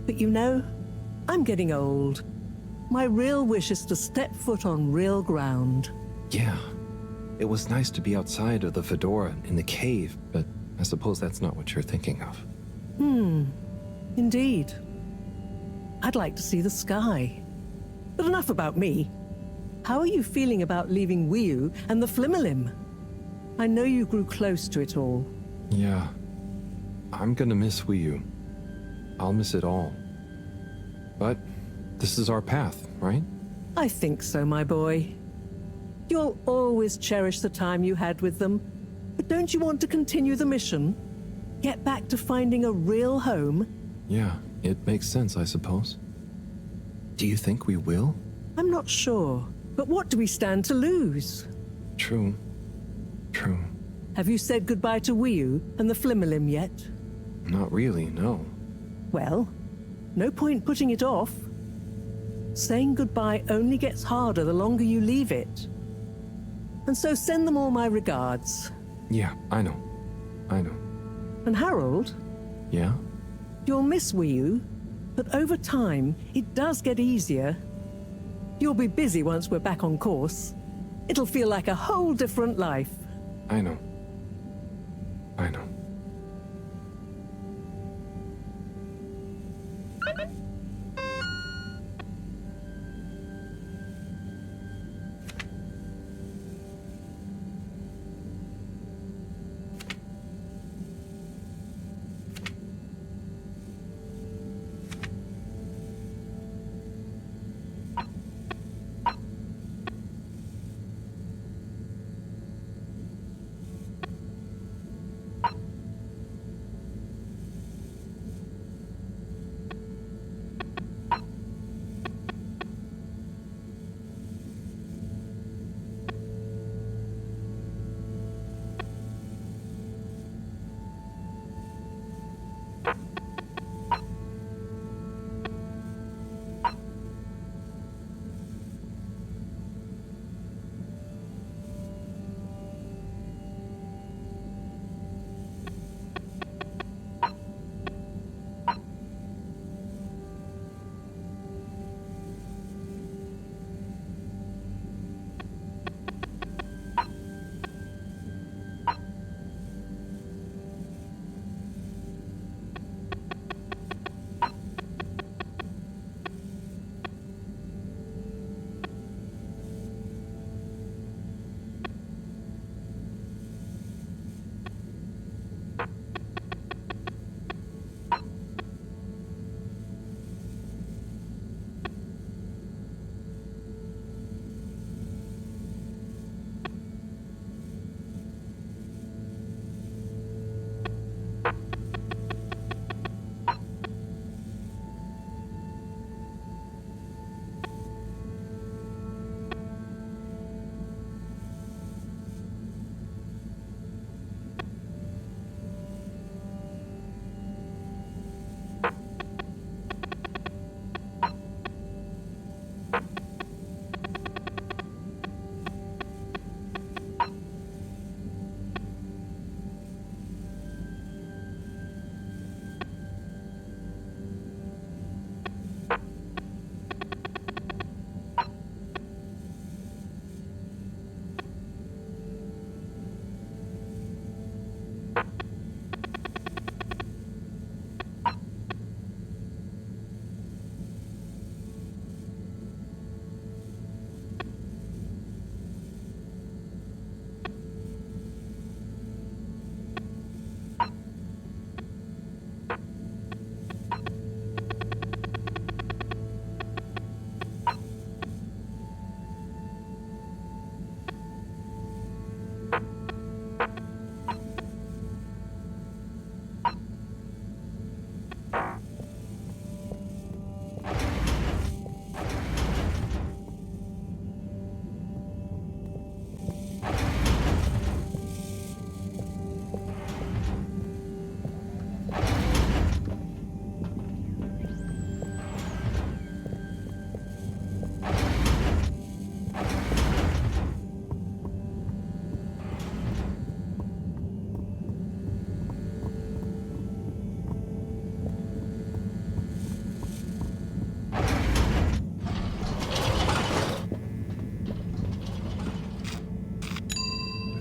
But you know, I'm getting old. My real wish is to step foot on real ground. Yeah. It was nice to be outside of the fedora in the cave, but I suppose that's not what you're thinking of. Indeed. I'd like to see the sky. But enough about me. How are you feeling about leaving Wiu and the Flimmerlim? I know you grew close to it all. Yeah. I'm gonna miss Wiu. I'll miss it all. But this is our path, right? I think so, my boy. You'll always cherish the time you had with them. But don't you want to continue the mission? Get back to finding a real home? Yeah, it makes sense, I suppose. Do you think we will? I'm not sure. But what do we stand to lose? True. True. Have you said goodbye to Wiyu and the Flimmerlim yet? Not really, no. Well, no point putting it off. Saying goodbye only gets harder the longer you leave it. And so send them all my regards. Yeah, I know. And Harold? Yeah? You'll miss Wiyu, but over time, it does get easier. You'll be busy once we're back on course. It'll feel like a whole different life. I know.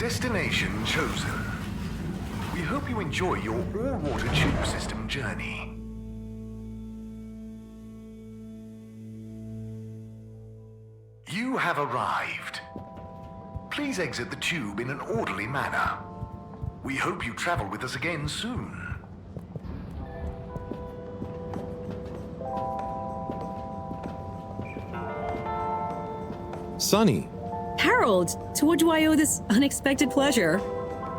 Destination chosen. We hope you enjoy your all-water tube system journey. You have arrived. Please exit the tube in an orderly manner. We hope you travel with us again soon. Sunny. Harold, to what do I owe this unexpected pleasure?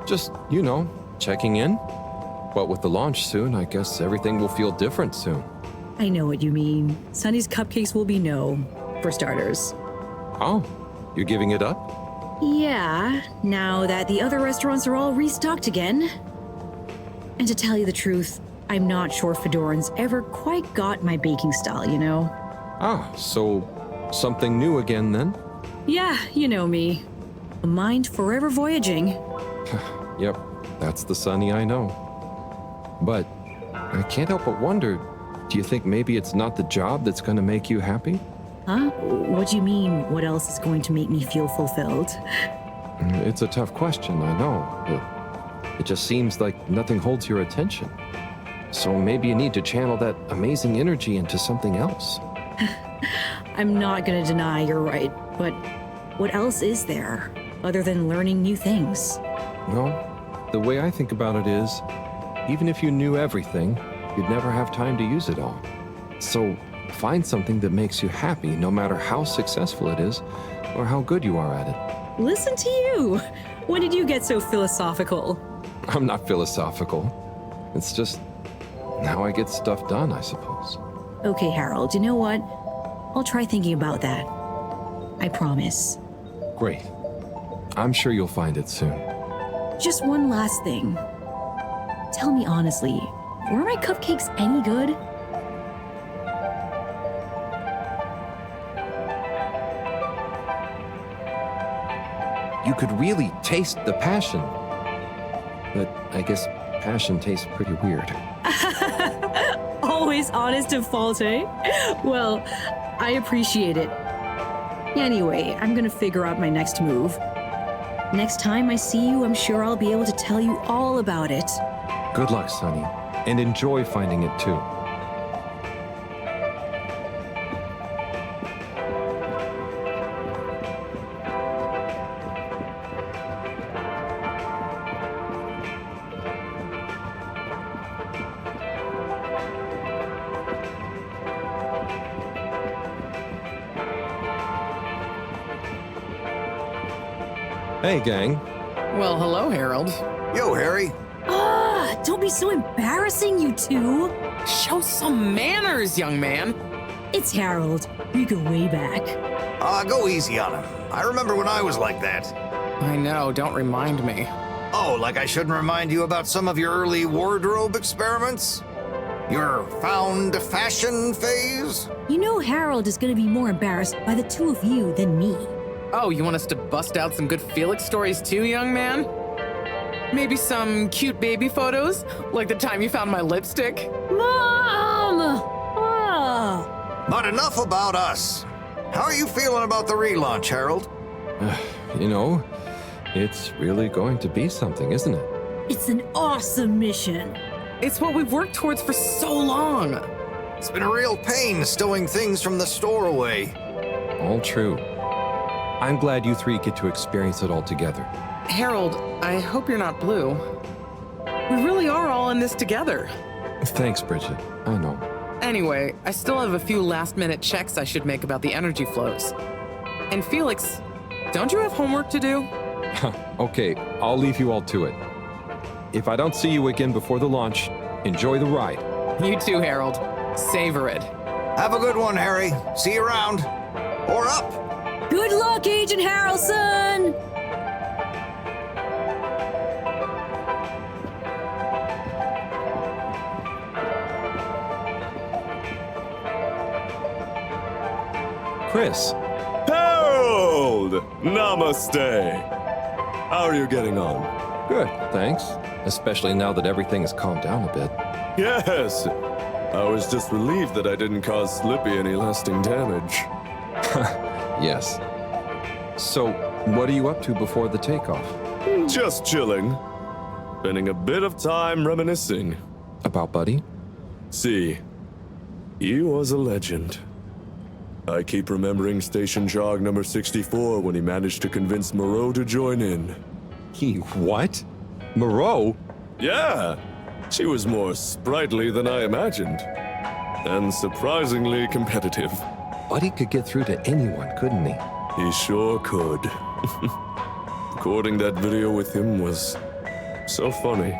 Just, checking in. But with the launch soon, I guess everything will feel different soon. I know what you mean. Sunny's cupcakes will be no, for starters. Oh, you're giving it up? Yeah, now that the other restaurants are all restocked again. And to tell you the truth, I'm not sure Fedoran's ever quite got my baking style, you know? Ah, so something new again then? Yeah, you know me. A mind forever voyaging. Yep, that's the Sunny I know. But I can't help but wonder, do you think maybe it's not the job that's going to make you happy? Huh? What do you mean, what else is going to make me feel fulfilled? It's a tough question, I know, but it just seems like nothing holds your attention. So maybe you need to channel that amazing energy into something else. I'm not gonna deny you're right, but what else is there, other than learning new things? Well, the way I think about it is, even if you knew everything, you'd never have time to use it all. So find something that makes you happy, no matter how successful it is, or how good you are at it. Listen to you! When did you get so philosophical? I'm not philosophical. It's just how I get stuff done, I suppose. Okay, Harold, you know what? I'll try thinking about that. I promise. Great. I'm sure you'll find it soon. Just one last thing. Tell me honestly, were my cupcakes any good? You could really taste the passion. But I guess passion tastes pretty weird. Always honest and faulty. Well, I appreciate it. Anyway, I'm gonna figure out my next move. Next time I see you, I'm sure I'll be able to tell you all about it. Good luck, Sonny, and enjoy finding it too. Hey, gang. Well, hello, Harold. Yo, Harry. Ah, don't be so embarrassing, you two. Show some manners, young man. It's Harold. We go way back. Go easy on him. I remember when I was like that. I know, don't remind me. Oh, like I shouldn't remind you about some of your early wardrobe experiments? Your found fashion phase? You know Harold is gonna be more embarrassed by the two of you than me. Oh, you want us to bust out some good Felix stories too, young man? Maybe some cute baby photos? Like the time you found my lipstick? Mom! Ah! But enough about us. How are you feeling about the relaunch, Harold? You know, it's really going to be something, isn't it? It's an awesome mission. It's what we've worked towards for so long. It's been a real pain stowing things from the store away. All true. I'm glad you three get to experience it all together. Harold, I hope you're not blue. We really are all in this together. Thanks, Bridget. I know. Anyway, I still have a few last-minute checks I should make about the energy flows. And Felix, don't you have homework to do? Okay, I'll leave you all to it. If I don't see you again before the launch, enjoy the ride. You too, Harold. Savor it. Have a good one, Harry. See you around. Or up. Good luck, Agent Harrelson! Chris. Harold! Namaste! How are you getting on? Good, thanks. Especially now that everything has calmed down a bit. Yes! I was just relieved that I didn't cause Slippy any lasting damage. Yes. So, what are you up to before the takeoff? Just chilling. Spending a bit of time reminiscing. About Buddy? See, he was a legend. I keep remembering Station Jog number 64 when he managed to convince Moreau to join in. He what? Moreau? Yeah, she was more sprightly than I imagined. And surprisingly competitive. Buddy could get through to anyone, couldn't he? He sure could. Recording that video with him was so funny.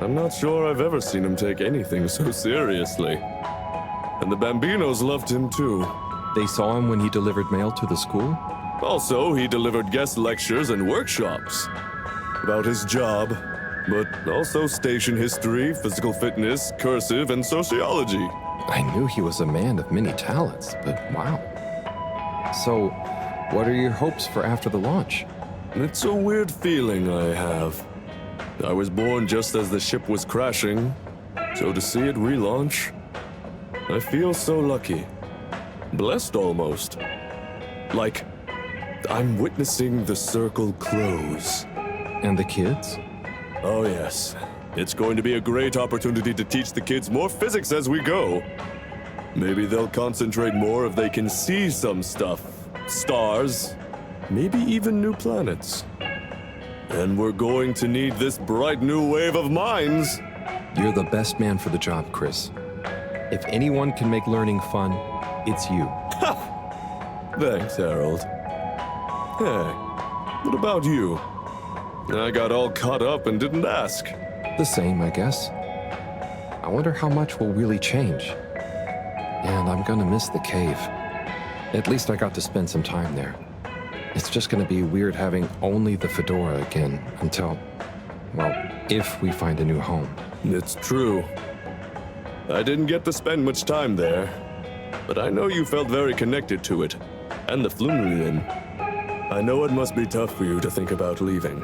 I'm not sure I've ever seen him take anything so seriously. And the Bambinos loved him too. They saw him when he delivered mail to the school? Also, he delivered guest lectures and workshops about his job, but also station history, physical fitness, cursive, and sociology. I knew he was a man of many talents, but wow. So, what are your hopes for after the launch? It's a weird feeling I have. I was born just as the ship was crashing, so to see it relaunch, I feel so lucky. Blessed almost. Like, I'm witnessing the circle close. And the kids? Oh yes. It's going to be a great opportunity to teach the kids more physics as we go. Maybe they'll concentrate more if they can see some stuff. Stars. Maybe even new planets. And we're going to need this bright new wave of minds. You're the best man for the job, Chris. If anyone can make learning fun, it's you. Thanks, Harold. Hey, what about you? I got all caught up and didn't ask. The same, I guess. I wonder how much will really change. And I'm gonna miss the cave. At least I got to spend some time there. It's just gonna be weird having only the fedora again until, well, if we find a new home. It's true. I didn't get to spend much time there, but I know you felt very connected to it, and the Flumlin. I know it must be tough for you to think about leaving,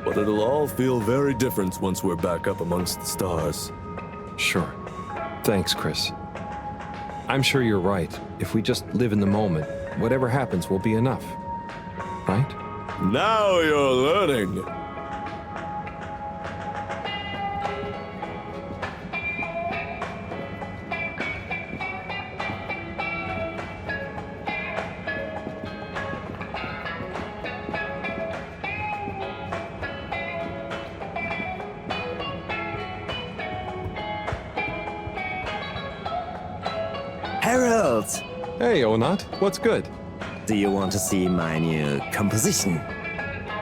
but it'll all feel very different once we're back up amongst the stars. Sure. Thanks, Chris. I'm sure you're right. If we just live in the moment, whatever happens will be enough. Right? Now you're learning! Harold! Hey, Onat. What's good? Do you want to see my new composition?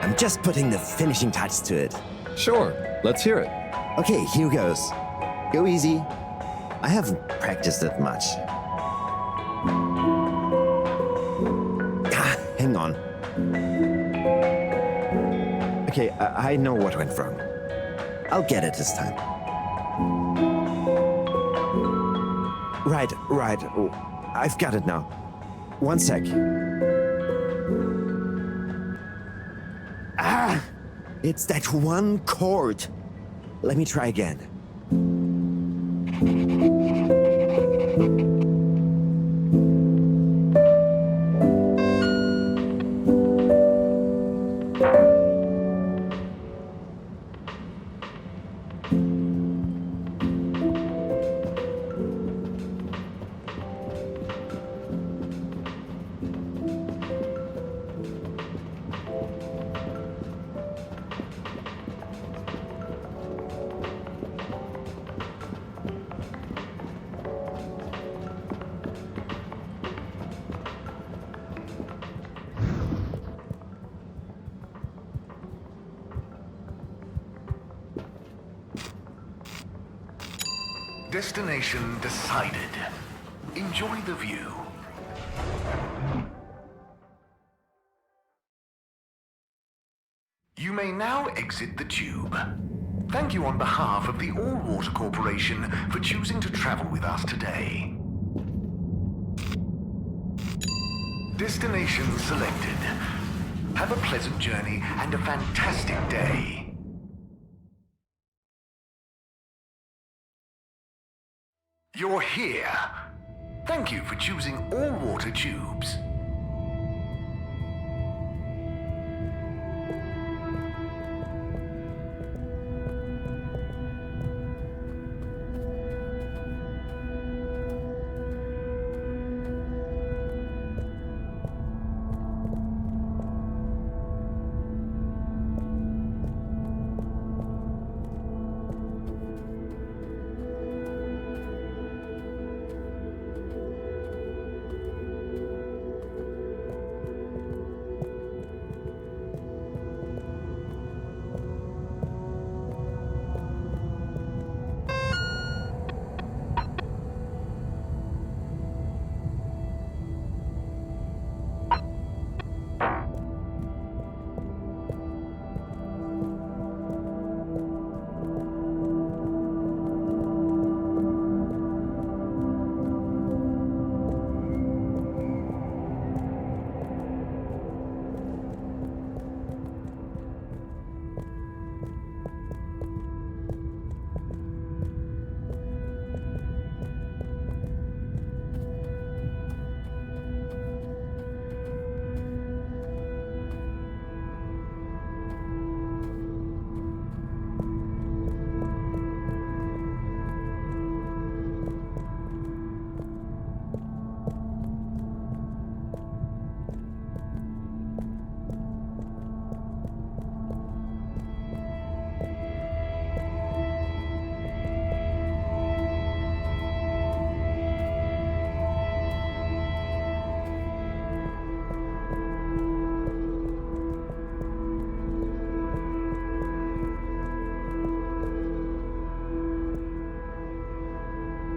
I'm just putting the finishing touch to it. Sure. Let's hear it. Okay, here goes. Go easy. I haven't practiced it much. Hang on. Okay, I know what went wrong. I'll get it this time. Right. Oh, I've got it now. One sec. It's that one chord. Let me try again. Destination decided. Enjoy the view. You may now exit the tube. Thank you on behalf of the All-Water Corporation for choosing to travel with us today. Destination selected. Have a pleasant journey and a fantastic day. You're here. Thank you for choosing all-water tubes.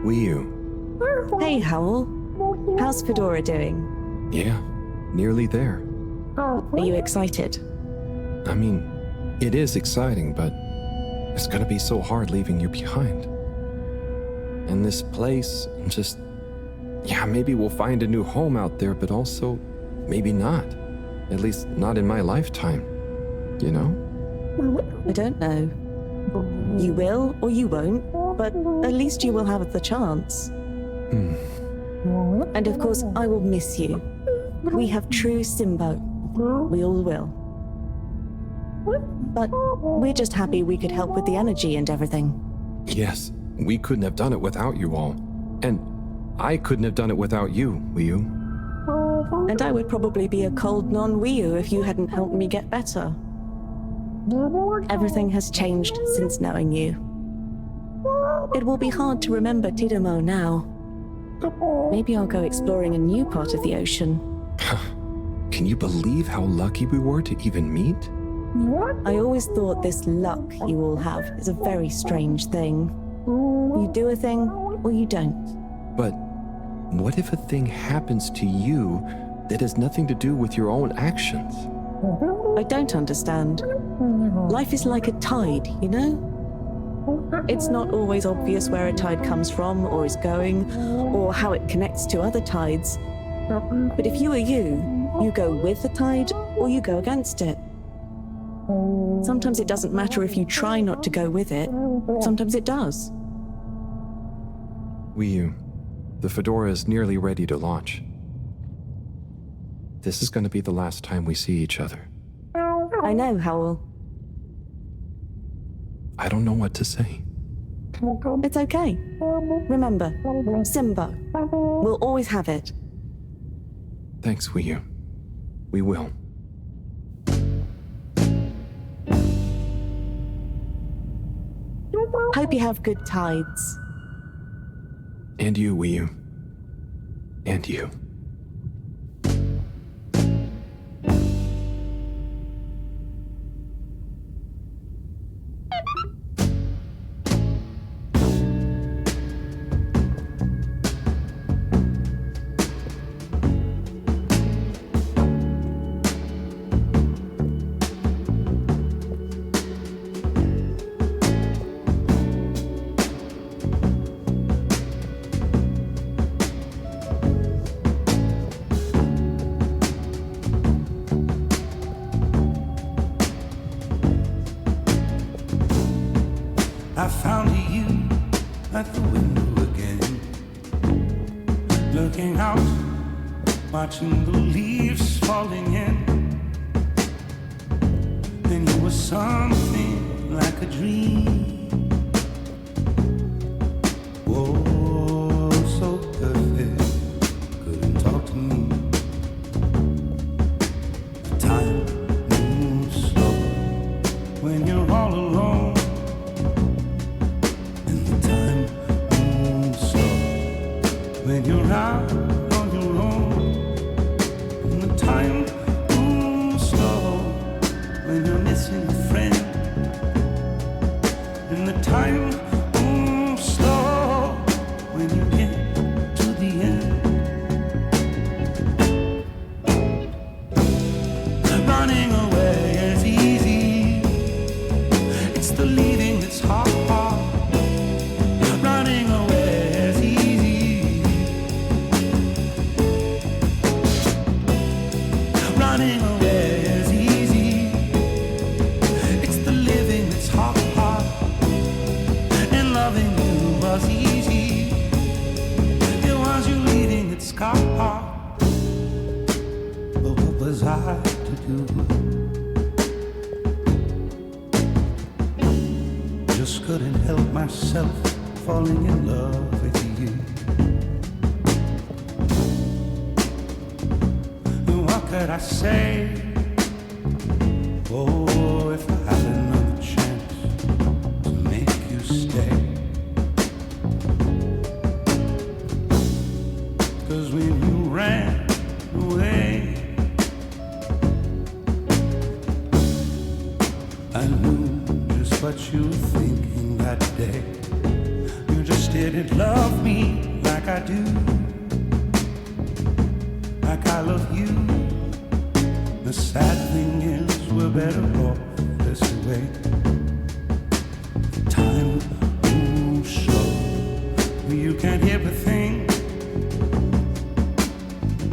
Wiyu. Hey, Howell. How's Fedora doing? Yeah, nearly there. Are you excited? I mean, it is exciting, but it's gonna be so hard leaving you behind. And this place, just... Yeah, maybe we'll find a new home out there, but also maybe not. At least not in my lifetime. You know? I don't know. You will or you won't, but at least you will have the chance. And of course, I will miss you. We have true Simbo. We all will. But we're just happy we could help with the energy and everything. Yes, we couldn't have done it without you all. And I couldn't have done it without you, Wiyu. And I would probably be a cold non-Wiyu if you hadn't helped me get better. Everything has changed since knowing you. It will be hard to remember Tidamo now. Maybe I'll go exploring a new part of the ocean. Can you believe how lucky we were to even meet? I always thought this luck you all have is a very strange thing. You do a thing, or you don't. But what if a thing happens to you that has nothing to do with your own actions? I don't understand. Life is like a tide, you know? It's not always obvious where a tide comes from, or is going, or how it connects to other tides. But if you are you go with the tide, or you go against it. Sometimes it doesn't matter if you try not to go with it. Sometimes it does. Wiyu, the Fedora is nearly ready to launch. This is going to be the last time we see each other. I know, Howell. I don't know what to say. It's okay. Remember, Simba. We'll always have it. Thanks, Wiyu. We will. Hope you have good tides. And you, Wiyu. And you. I found you at the window again, looking out, watching the leaves falling in. Then you were something like a dream. Oh, so perfect, couldn't talk to me. Time moves slow when you're all alone. When you're out on your own, and the time moves slow. When you're missing a friend, and the time moves slow. When you get to the end, running away is easy. It's the leaving that's hard. Running away is easy. Running away is easy. It's the living that's hard. And loving you was easy. It was you leaving that's hard. But what was I to do? Just couldn't help myself falling in love with you. What could I say? Oh, if I had another chance to make you stay. 'Cause when you ran away, I knew just what you were thinking that day. You just didn't love me like I do, like I love you. The sad thing is we're better off this way. Time moves slow, you can't hear a thing.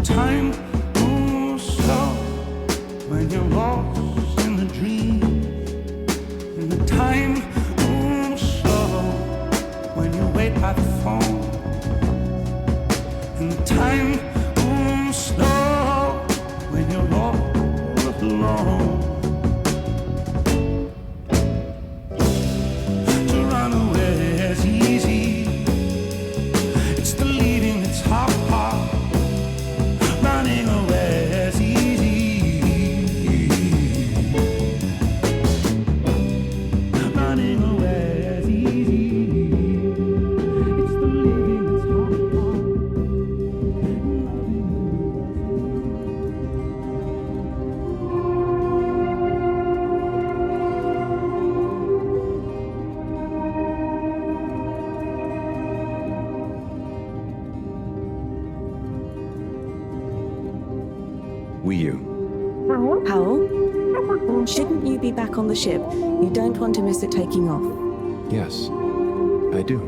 Time moves slow when you're lost in the dream. And the time moves slow when you wait by the phone. And the time moves slow when you're lost alone. To run away is easy. It's the leaving that's hard. Running away is easy. Running away is easy. It's the leaving that's hard. Howell, shouldn't you be back on the ship? You don't want to miss it taking off. Yes, I do.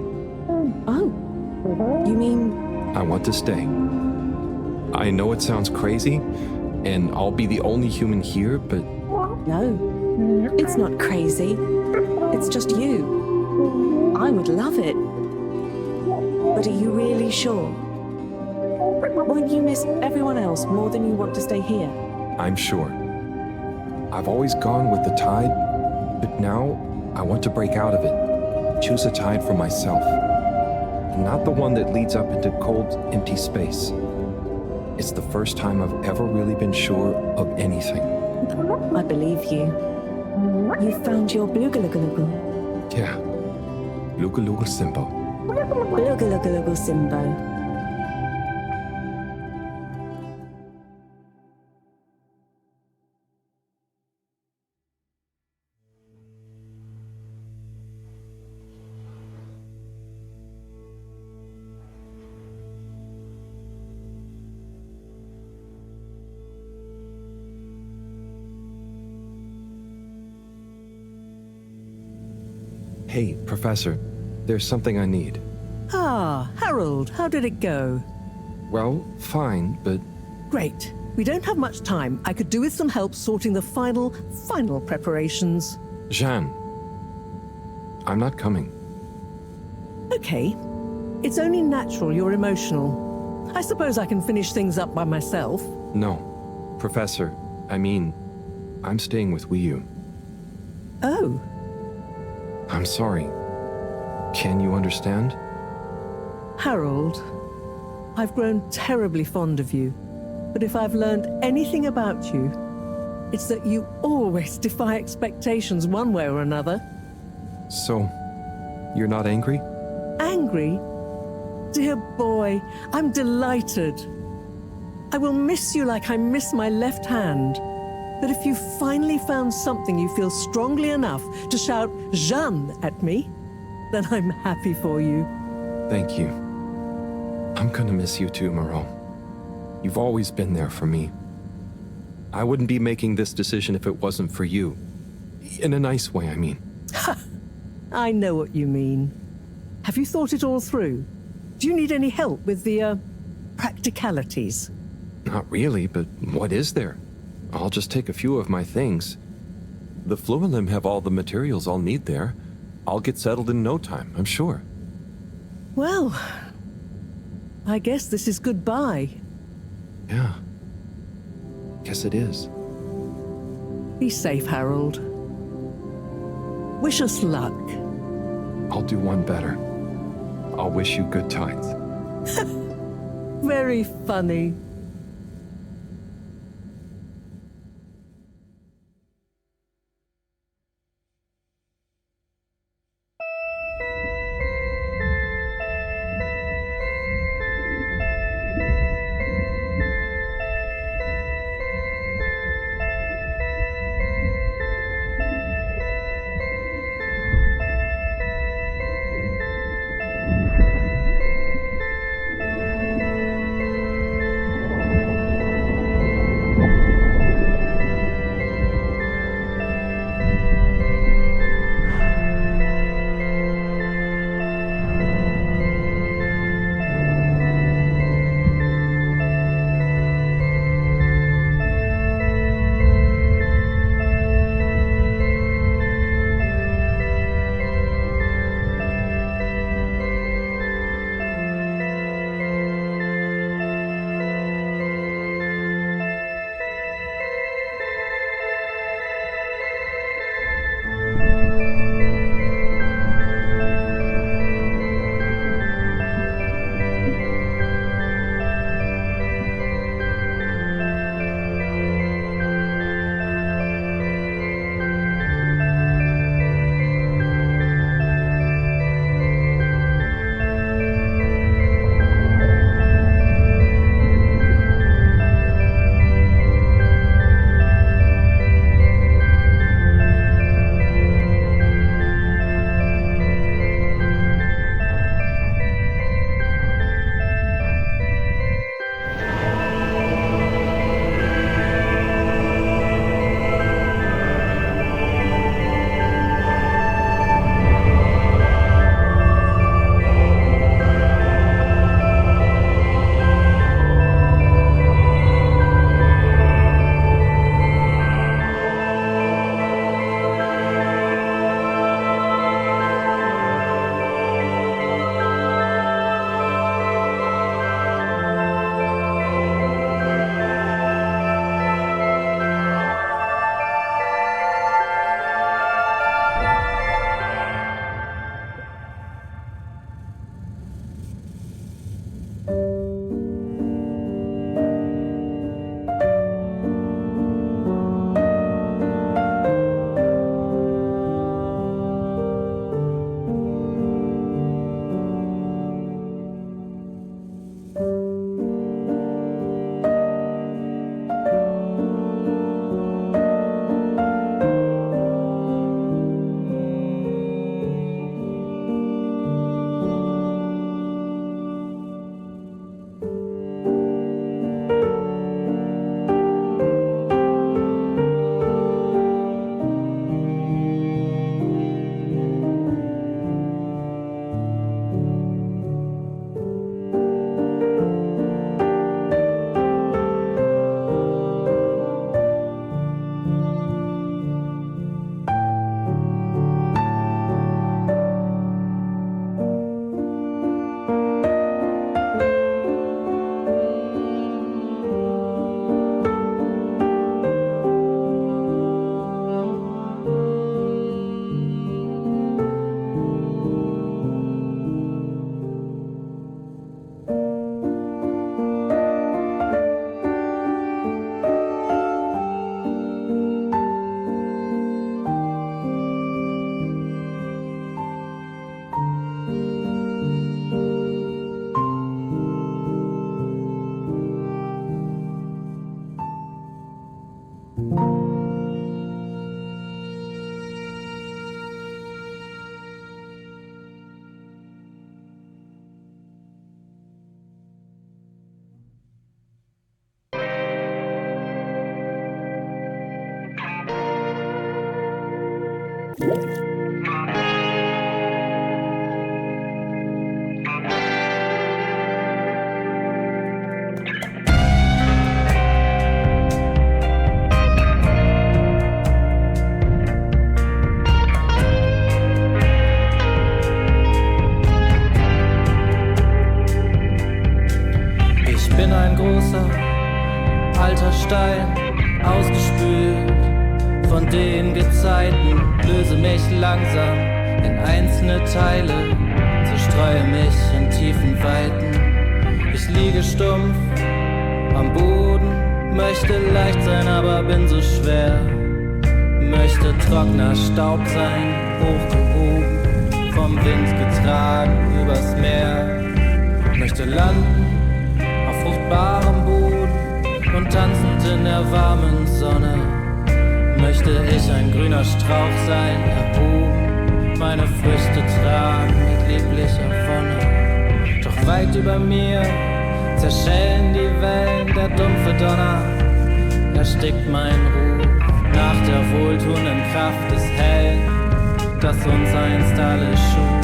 Oh, you mean... I want to stay. I know it sounds crazy, and I'll be the only human here, but... No, it's not crazy. It's just you. I would love it. But are you really sure? Won't you miss everyone else more than you want to stay here? I'm sure. I've always gone with the tide, but now I want to break out of it. Choose a tide for myself. Not the one that leads up into cold, empty space. It's the first time I've ever really been sure of anything. I believe you. You found your blugalugulugu. Yeah. Lugaluga Simbo. Blugalugulugu Simbo. Hey, Professor, there's something I need. Ah, Harold, how did it go? Well, fine, but... Great. We don't have much time. I could do with some help sorting the final preparations. Jeanne, I'm not coming. Okay. It's only natural you're emotional. I suppose I can finish things up by myself. No. Professor, I'm staying with Wiyu. Oh. I'm sorry. Can you understand? Harold, I've grown terribly fond of you. But if I've learned anything about you, it's that you always defy expectations one way or another. So, you're not angry? Angry? Dear boy, I'm delighted. I will miss you like I miss my left hand. But if you finally found something you feel strongly enough to shout Jeanne at me, then I'm happy for you. Thank you. I'm gonna miss you too, Moreau. You've always been there for me. I wouldn't be making this decision if it wasn't for you. In a nice way, I mean. I know what you mean. Have you thought it all through? Do you need any help with the, practicalities? Not really, but what is there? I'll just take a few of my things. The Fluilim have all the materials I'll need there. I'll get settled in no time, I'm sure. Well, I guess this is goodbye. Yeah. Guess it is. Be safe, Harold. Wish us luck. I'll do one better. I'll wish you good tides. Very funny. Alter Stein, ausgespült von den Gezeiten, löse mich langsam in einzelne Teile, zerstreue mich in tiefen Weiten. Ich liege stumpf am Boden, möchte leicht sein, aber bin so schwer. Möchte trockener Staub sein, hochgehoben, vom Wind getragen übers Meer. Möchte landen auf fruchtbarem Boden und tanzend in der warmen Sonne. Möchte ich ein grüner Strauch sein, erhoben, meine Früchte tragen mit lieblicher Wonne. Doch weit über mir zerschellen die Wellen, der dumpfe Donner erstickt mein Ruf nach der wohltuenden Kraft des Hellen, das uns einst alle schuf.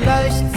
Leicht